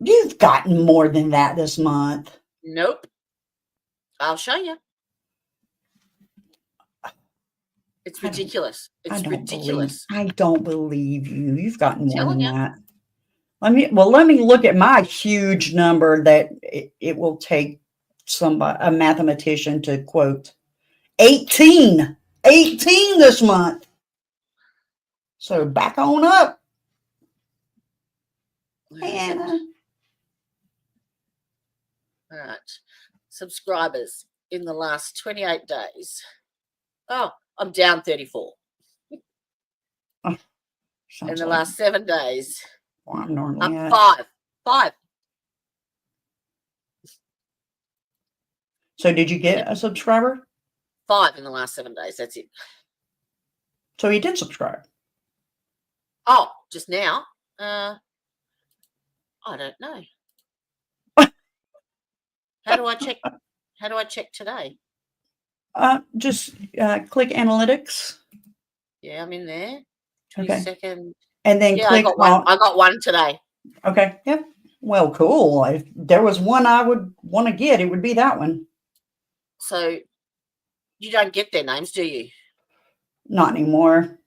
You've gotten more than that this month. Nope. I'll show you. It's ridiculous. It's ridiculous. I don't believe you. You've gotten more Telling than you. that. Let me look at my huge number that it will take a mathematician to quote 18 this month. So back on up. Hannah. All right. Subscribers in the last 28 days. Oh, I'm down 34. In the last 7 days. Well, I'm normally Up at. 5. So did you get a subscriber? 5 in the last 7 days. That's it. So he did subscribe. Oh, just now? I don't know. How do I check? How do I check today? Just click analytics. Yeah, I'm in there. Okay. 22nd. And then Yeah, click I got one. on. I got one today. Okay. Yep. Well, cool. If there was one I would want to get, it would be that one. So you don't get their names, do you? Not anymore.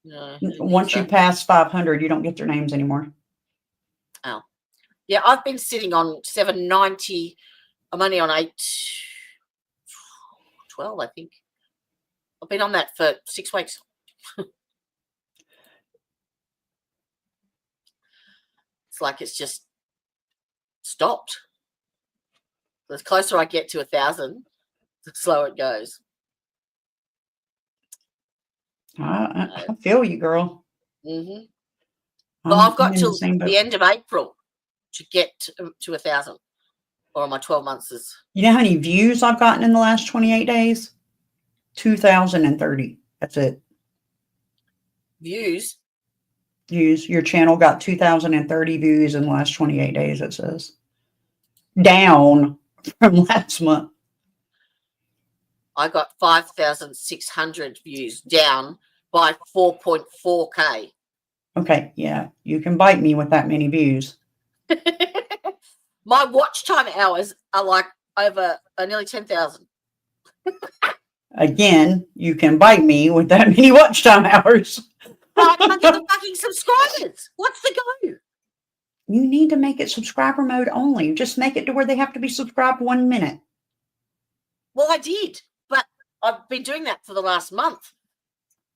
No. Once you pass 500, you don't get their names anymore. Oh. Yeah, I've been sitting on 790. I'm only on 812, I think. I've been on that for 6 weeks. It's like it's just stopped. The closer I get to 1,000, the slower it goes. I feel you, girl. Mm-hmm. Well, I've got I'm in till same boat. the end of April to get to 1,000, or my 12 months is. You know how many views I've gotten in the last 28 days? 2,030. That's it. Views. Your channel got 2,030 views in the last 28 days, it says. Down from last month. I got 5,600 views, down by 4.4K. Okay, yeah. You can bite me with that many views. My watch time hours are like over nearly 10,000. Again, you can bite me with that many watch time hours. I can't get the fucking subscribers. What's the go? You need to make it subscriber mode only. Just make it to where they have to be subscribed 1 minute. Well, I did, but I've been doing that for the last month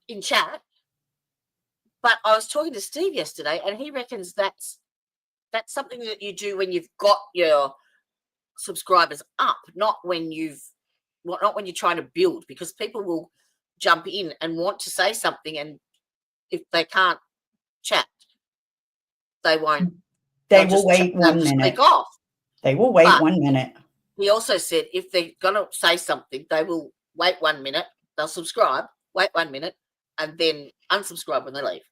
in chat. But I was talking to Steve yesterday, and he reckons that's something that you do when you've got your subscribers up, not when you're trying to build, because people will jump in and want to say something, and if they can't chat, they won't. They will wait 1 minute. Click off. They will wait But 1 minute. he also said if they're going to say something, they will wait 1 minute, they'll subscribe, wait 1 minute, and then unsubscribe when they leave.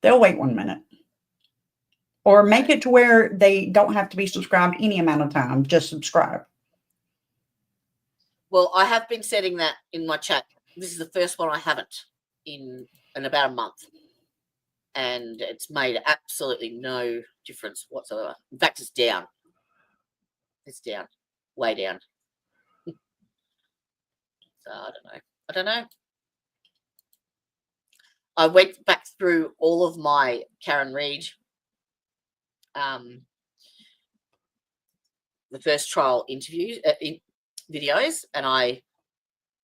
They'll wait 1 minute. Or make it to where they don't have to be subscribed any amount of time. Just subscribe. Well, I have been setting that in my chat. This is the first one I haven't in about a month. and it's made absolutely no difference whatsoever. In fact, it's down. It's down, way down. So I don't know. I went back through all of my Karen Reid, the first trial interviews, videos, and I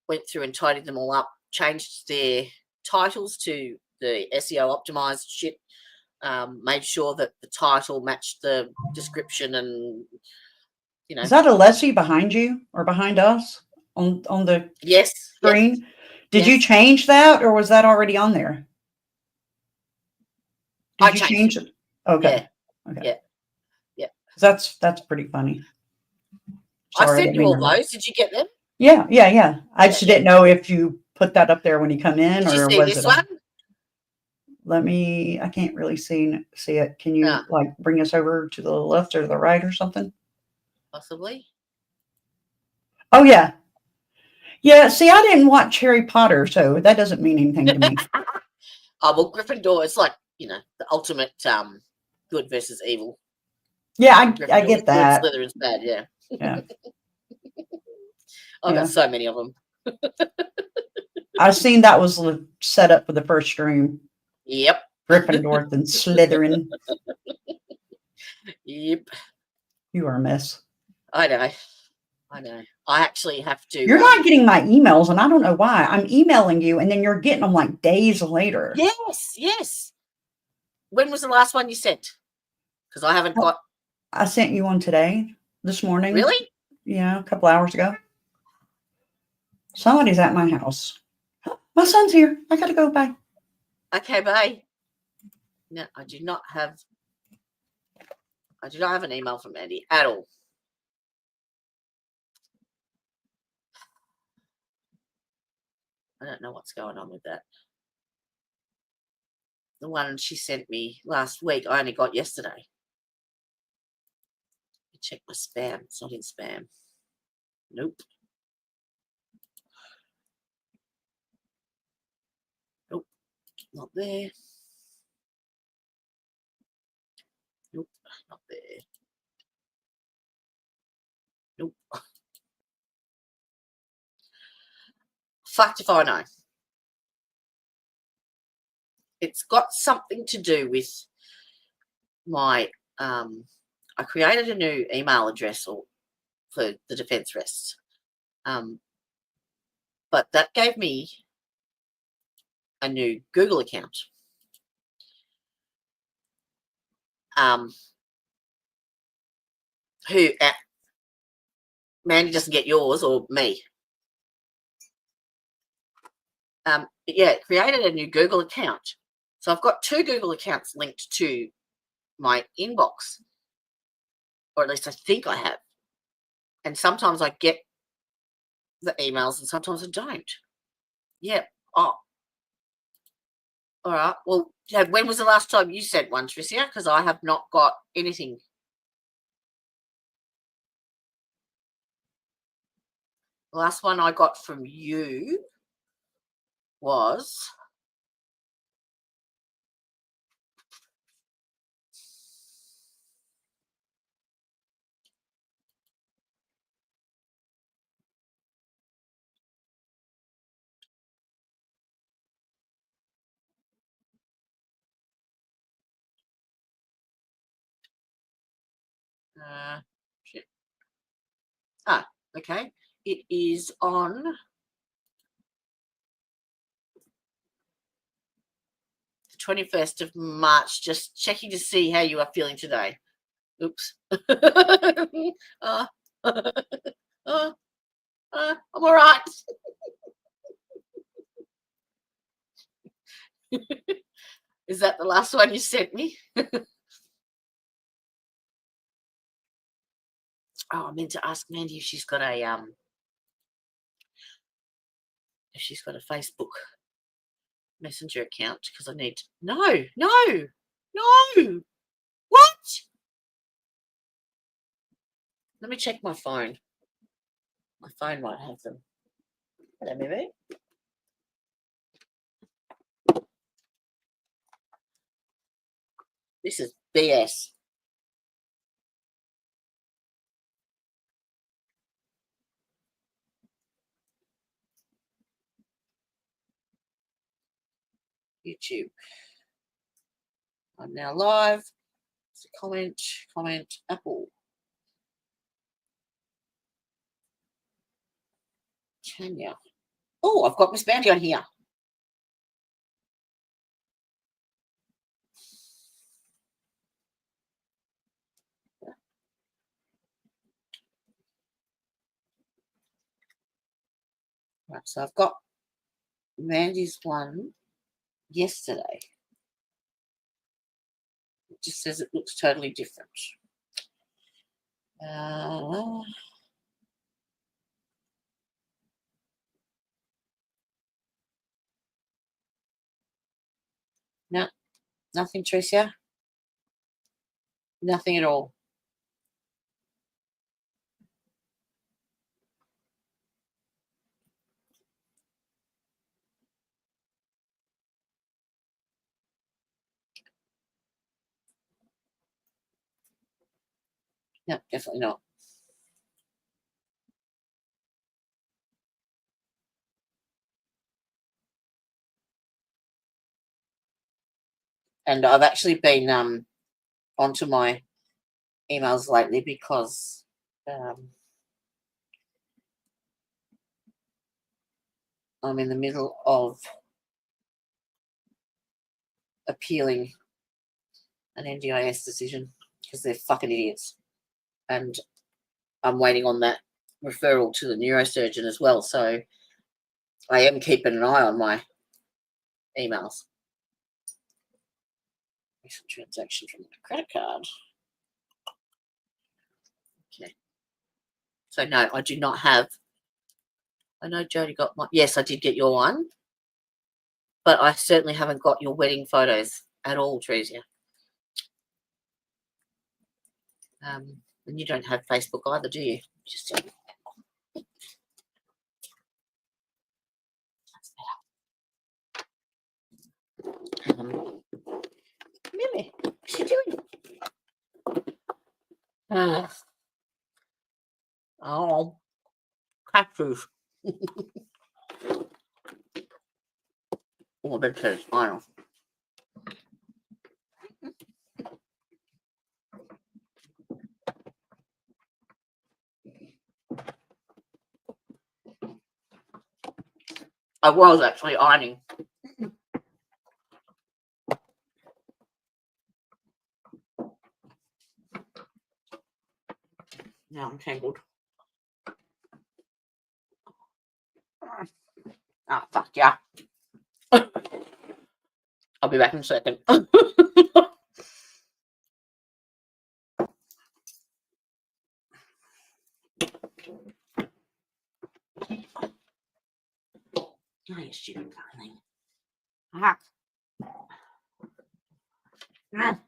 went through and tidied them all up, changed their titles to the SEO optimized shit, made sure that the title matched the description, and Is that Alessi behind you or behind us on the screen? Yes. Did you change that, or was that already on there? Did you change it? Okay. Yeah. Okay. Yeah. That's pretty funny. I Sorry, sent didn't you mean all to interrupt. those. Did you get them? Yeah. I just didn't know if you put that up there when you come in, Did you or see was this it? one? I can't really see it. Can you like bring us over to the left or the right or something? Possibly. Oh yeah. Yeah, see, I didn't watch Harry Potter, so that doesn't mean anything to me. Oh, well, Gryffindor, it's like, the ultimate good versus evil. Yeah, I Gryffindor's get that. Good, Slytherin's bad, yeah. Yeah. I've Yeah. got so many of them. I've seen that was the setup for the first stream. Yep. Gryffindor and Slytherin. Yep. You are a mess. I know. I actually have to. You're not getting my emails, and I don't know why. I'm emailing you, and then you're getting them like days later. Yes. When was the last one you sent? Because I haven't got. I sent you one today, this morning. Really? Yeah, a couple hours ago. Somebody's at my house. My son's here. I gotta go. Bye. Okay, bye. No, I do not have an email from Andy at all. I don't know what's going on with that. The one she sent me last week, I only got yesterday. Check my spam. It's not in spam. Nope. Nope. Not there. Nope. Not there. Nope. Fact if I know. It's got something to do with my I created a new email address for the defense rests. But that gave me a new Google account. Who Mandy doesn't get yours or me. It created a new Google account. So I've got two Google accounts linked to my inbox, or at least I think I have. And sometimes I get the emails and sometimes I don't. Yeah. Oh. All right. Well, when was the last time you sent one, Tricia? Because I have not got anything. The last one I got from you was shit. Okay. It is on the 21st of March. Just checking to see how you are feeling today. Oops. I'm all right. Is that the last one you sent me? Oh, I meant to ask Mandy if she's got a Facebook Messenger account, because I need no. What? Let me check my phone. My phone might have them. Hello, maybe. This is BS. YouTube. I'm now live. So comment, Apple. Tanya. Oh, I've got Miss Bounty on here. Right, so I've got Mandy's one yesterday. It just says it looks totally different. No, nothing, Tricia. Nothing at all. No, definitely not. And I've actually been onto my emails lately because I'm in the middle of appealing an NDIS decision because they're fucking idiots. And I'm waiting on that referral to the neurosurgeon as well. So I am keeping an eye on my emails. Recent transaction from my credit card. Okay. So no, I do not have. I know Jodie got my. Yes, I did get your one, but I certainly haven't got your wedding photos at all, Tresia. And you don't have Facebook either, do you? Just tell me. Mimi, what's she doing? Oh, cactus. Oh, that tastes fine. I was actually ironing. Now I'm tangled. Ah, fuck yeah. I'll be back in a second. Oh, you stupid fucking thing. Ah. Ah.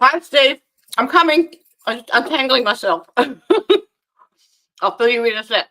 Hi, Steve. I'm coming. I'm tangling myself. I'll fill you in a sec.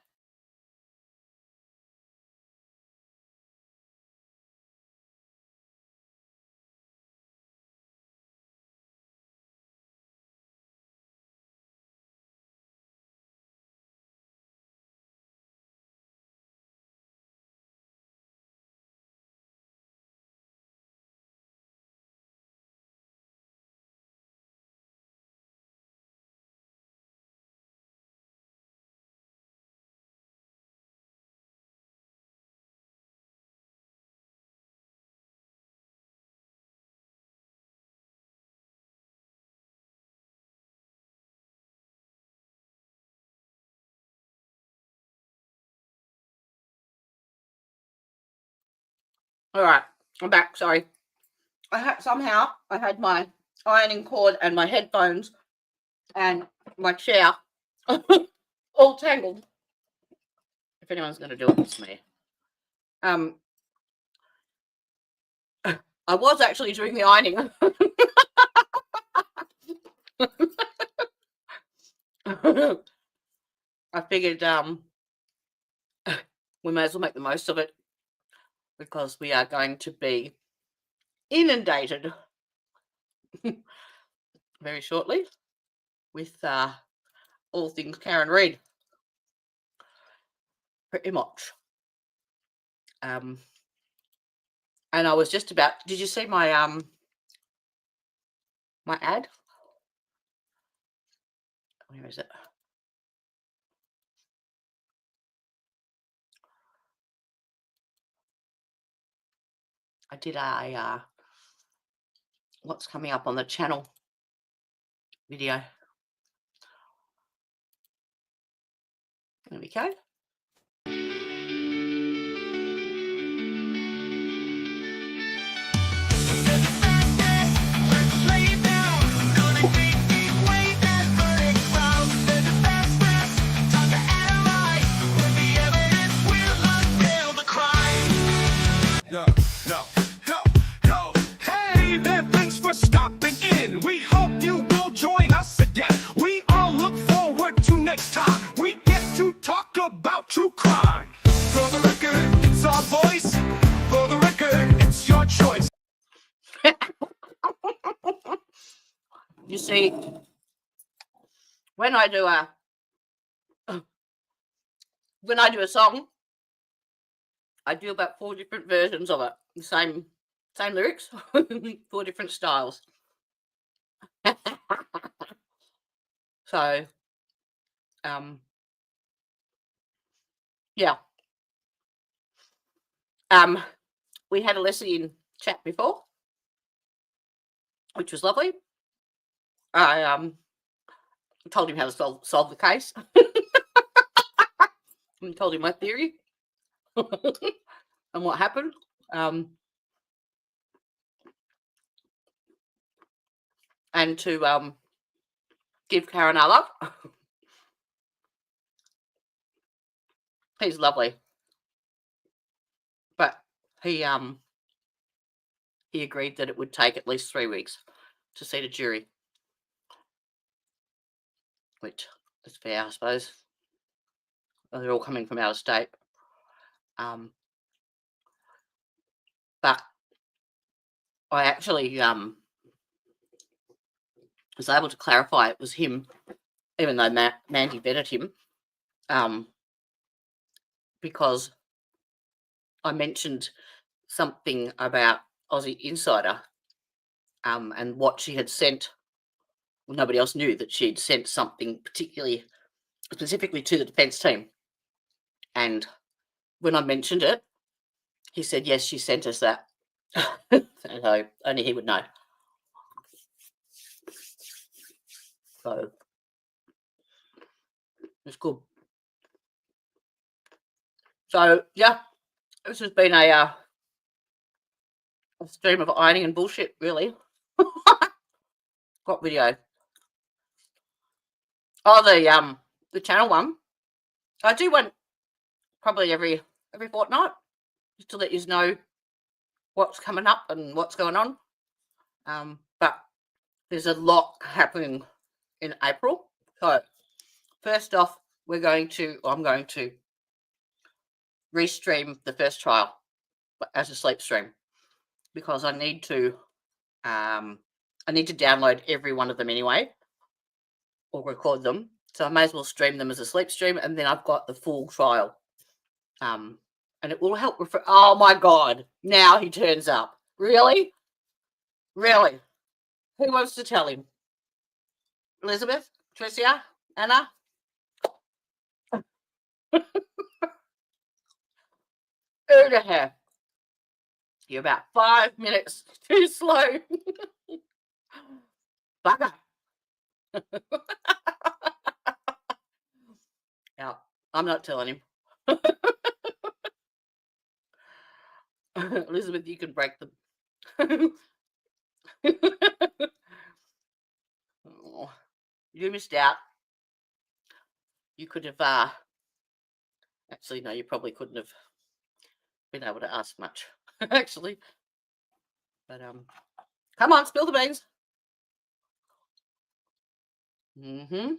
All right, I'm back. Sorry. I had my ironing cord and my headphones and my chair all tangled. If anyone's going to do it, it's me. I was actually doing the ironing. I figured we may as well make the most of it because we are going to be inundated very shortly with all things Karen Reid. Pretty much. And I was just about, did you see my my ad? Where is it? I did a what's coming up on the channel video. There we go. Hey there, thanks for stopping in. We hope you will join us again. We all look forward to next time we get to talk about true crime. For the record, it's our voice. For the record, it's your choice. You see, when I do a song, I do about 4 different versions of it. The same lyrics, 4 different styles. So, yeah. We had a Leslie in chat before, which was lovely. I told him how to solve the case. And told him my theory and what happened. And to give Karen our love. He's lovely. But he agreed that it would take at least 3 weeks to see the jury. Which is fair, I suppose. They're all coming from out of state. But I actually was able to clarify it was him, even though Mandy vetted him, because I mentioned something about Aussie Insider and what she had sent. Well, nobody else knew that she'd sent something specifically to the defence team. And when I mentioned it, he said, yes, she sent us that. So only he would know. So it's good. So yeah, this has been a stream of ironing and bullshit, really. Got video. Oh, the channel one. I do one probably every fortnight, just to let you know what's coming up and what's going on. But there's a lot happening in April. So first off, I'm going to restream the first trial as a sleep stream because I need to download every one of them anyway or record them. So I may as well stream them as a sleep stream, and then I've got the full trial. And it will help refer. Oh my God! Now he turns up. Really? Really? Who wants to tell him? Elizabeth? Tricia? Anna? Who the hell? You're about 5 minutes too slow. Bugger. Yeah, I'm not telling him. Elizabeth, you can break them. Oh, you missed out. You could have, actually, no, you probably couldn't have been able to ask much, actually. But, come on, spill the beans. Mm-hmm.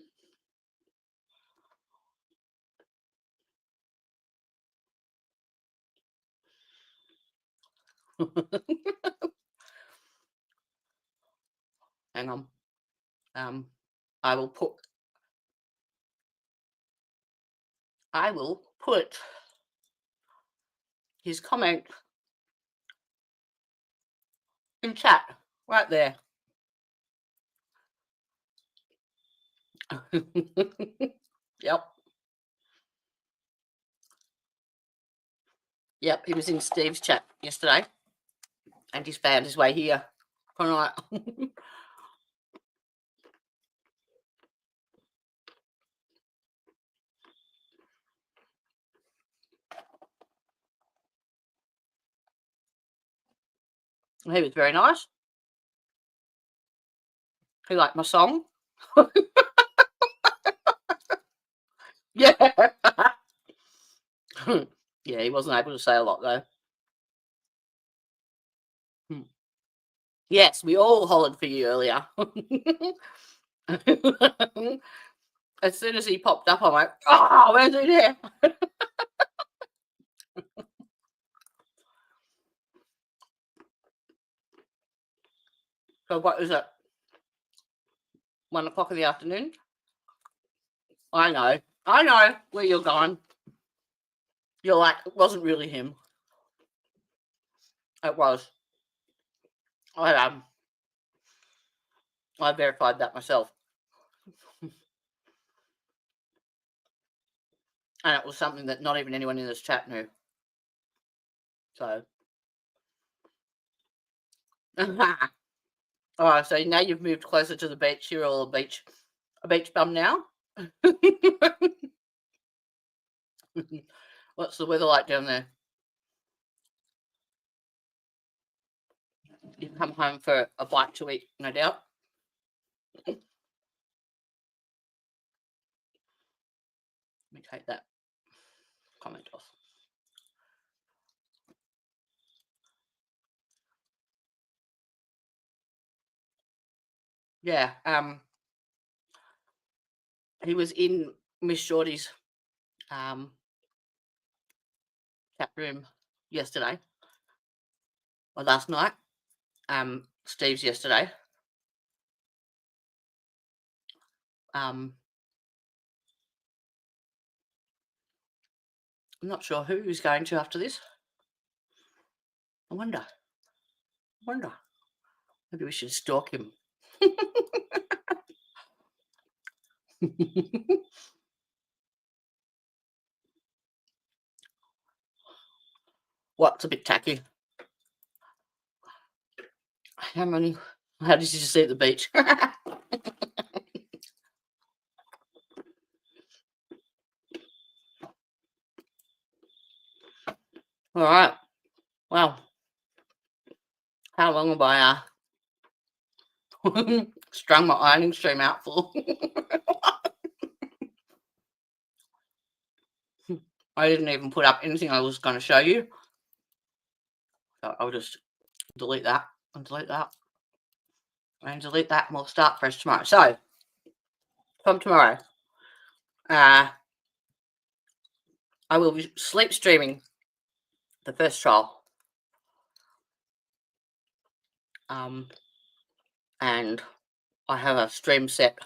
Hang on. I will put his comment in chat right there. Yep. Yep, he was in Steve's chat yesterday, and he's found his way here tonight. He was very nice. He liked my song. Yeah. Yeah, he wasn't able to say a lot though. Yes, we all hollered for you earlier. As soon as he popped up, I'm like, oh, where's he there? So what is it? 1 o'clock in the afternoon? I know where you're going. You're like, it wasn't really him. It was. I verified that myself. And it was something that not even anyone in this chat knew. So. Oh, so now you've moved closer to the beach. You're all a beach bum now. What's the weather like down there? You've come home for a bite to eat, no doubt. Let me take that comment off. Yeah, he was in Miss Jodie's chat room yesterday or last night. Steve's yesterday. I'm not sure who he's going to after this. I wonder. Maybe we should stalk him. What's a bit tacky? How did you just see at the beach? All right. Well, how long have I strung my ironing stream out for? I didn't even put up anything I was going to show you. So I'll just delete that and delete that and delete that, and we'll start fresh tomorrow. So from tomorrow, I will be sleep streaming the first trial. And I have a stream set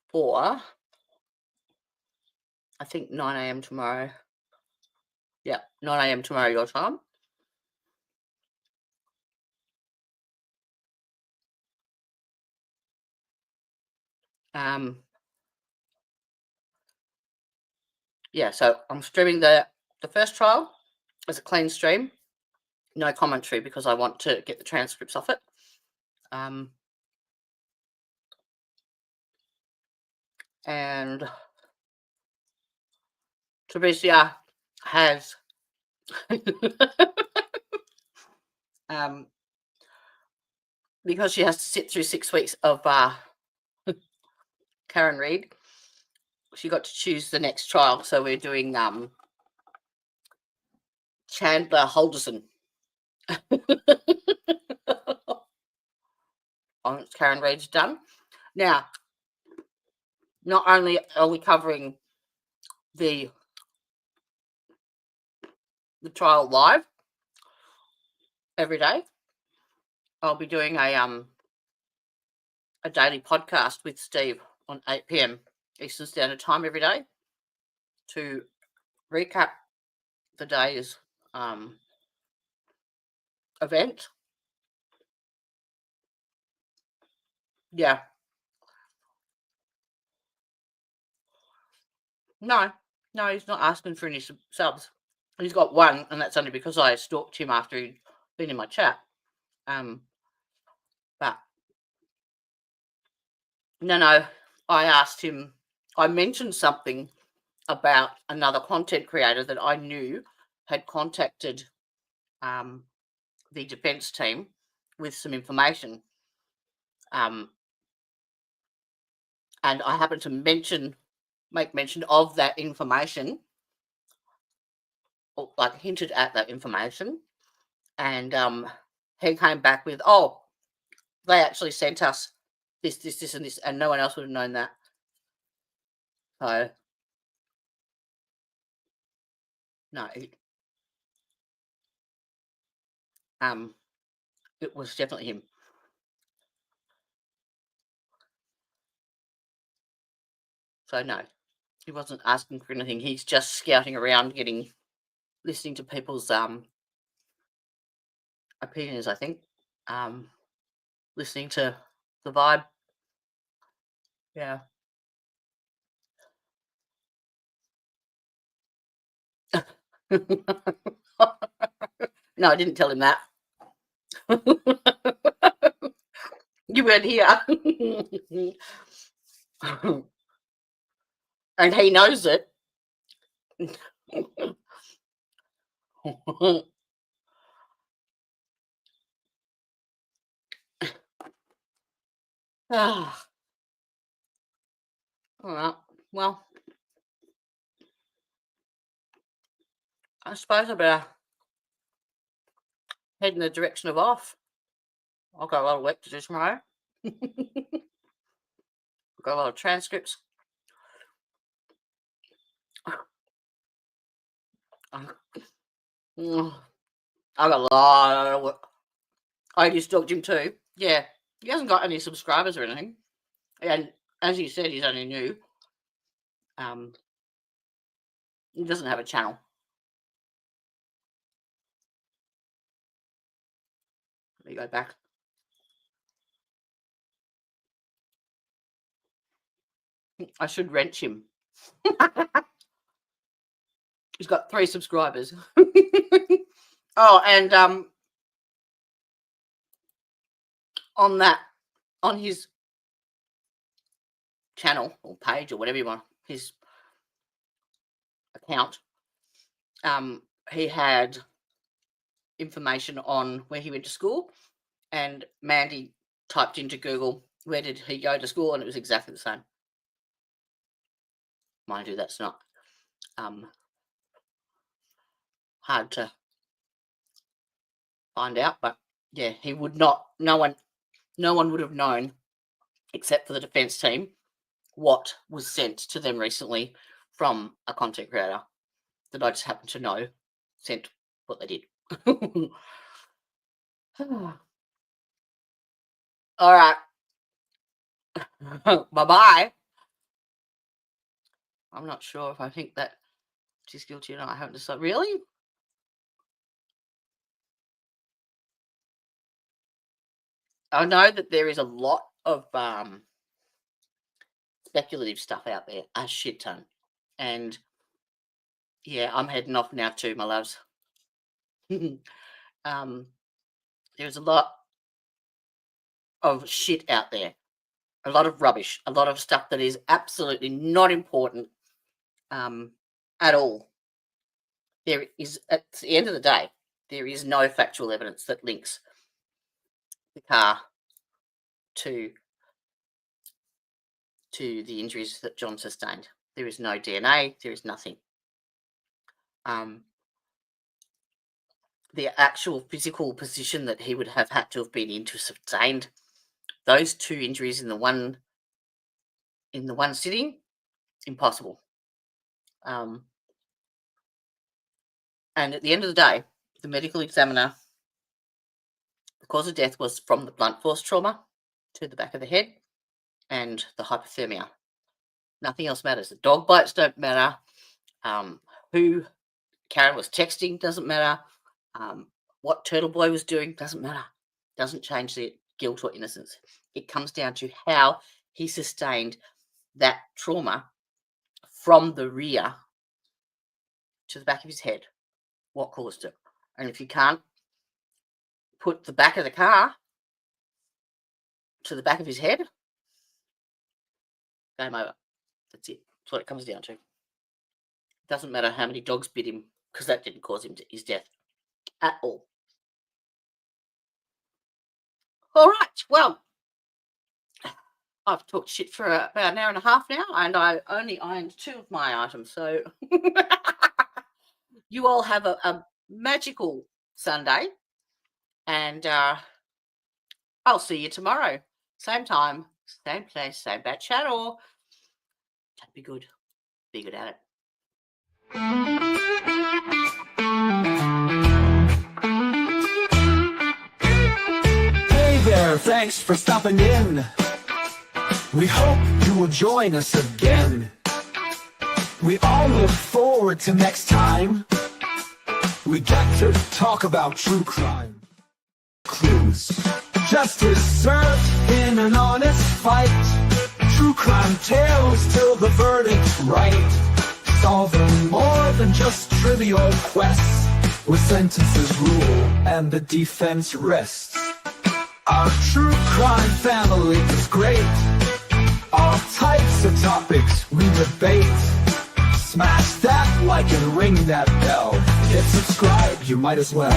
for, I think, 9 a.m. tomorrow. Yeah, 9 a.m. tomorrow your time. Yeah, so I'm streaming the first trial as a clean stream. No commentary because I want to get the transcripts off it. And Tricia has Because she has to sit through 6 weeks of Karen Reid, she got to choose the next trial. So we're doing Chandler Halderson. Once Karen Reid's done. Now, not only are we covering the trial live every day, I'll be doing a daily podcast with Steve on 8 p.m. Eastern Standard Time every day to recap the day's event. Yeah. No, he's not asking for any subs. He's got one, and that's only because I stalked him after he'd been in my chat. But no, I asked him, I mentioned something about another content creator that I knew had contacted the defense team with some information. And I happened to make mention of that information, or like hinted at that information. And he came back with, oh, they actually sent us this, and this, and no one else would have known that. So, no, it was definitely him. So no, he wasn't asking for anything. He's just scouting around, listening to people's opinions, I think. Listening to the vibe. Yeah. No, I didn't tell him that. You weren't here. And he knows it. All right. Well, I suppose I better head in the direction of off. I've got a lot of work to do tomorrow. I've got a lot of transcripts. I've got a lot of work. I just stalked him too. Yeah. He hasn't got any subscribers or anything. And as he said, he's only new. He doesn't have a channel. Let me go back. I should wrench him. He's got 3 subscribers. Oh, and on his channel or page or whatever you want, his account, he had information on where he went to school, and Mandy typed into Google, where did he go to school, and it was exactly the same. Mind you, that's not hard to find out, but yeah, he would not, no one would have known, except for the defense team, what was sent to them recently from a content creator that I just happened to know sent what they did. All right. Bye-bye. I'm not sure if I think that she's guilty or not. I haven't decided. Really? I know that there is a lot of speculative stuff out there, a shit ton. And yeah, I'm heading off now too, my loves. There's a lot of shit out there, a lot of rubbish, a lot of stuff that is absolutely not important at all there is, at the end of the day, there is no factual evidence that links the car to the injuries that John sustained. There is no DNA. There is nothing. The actual physical position that he would have had to have been in to sustain those two injuries in the one sitting, impossible. And at the end of the day, the medical examiner, the cause of death was from the blunt force trauma to the back of the head and the hypothermia. Nothing else matters. The dog bites don't matter. Who Karen was texting doesn't matter. What Turtle Boy was doing doesn't matter. Doesn't change the guilt or innocence. It comes down to how he sustained that trauma from the rear to the back of his head. What caused it? And if you can't put the back of the car to the back of his head, game over. That's it. That's what it comes down to. Doesn't matter how many dogs bit him, because that didn't cause him his death at all. All right. Well, I've talked shit for about an hour and a half now, and I only ironed 2 of my items. So you all have a magical Sunday, and I'll see you tomorrow. Same time, same place, same bad channel. Be good. Be good at it. Hey there, thanks for stopping in. We hope you will join us again. We all look forward to next time. We get to talk about true crime. Clues. Justice served in an honest fight. True crime tales till the verdict's right. Solving more than just trivial quests, where sentences rule and the defense rests. Our true crime family is great. All types of topics we debate. Smash that like and ring that bell. Hit subscribe, you might as well.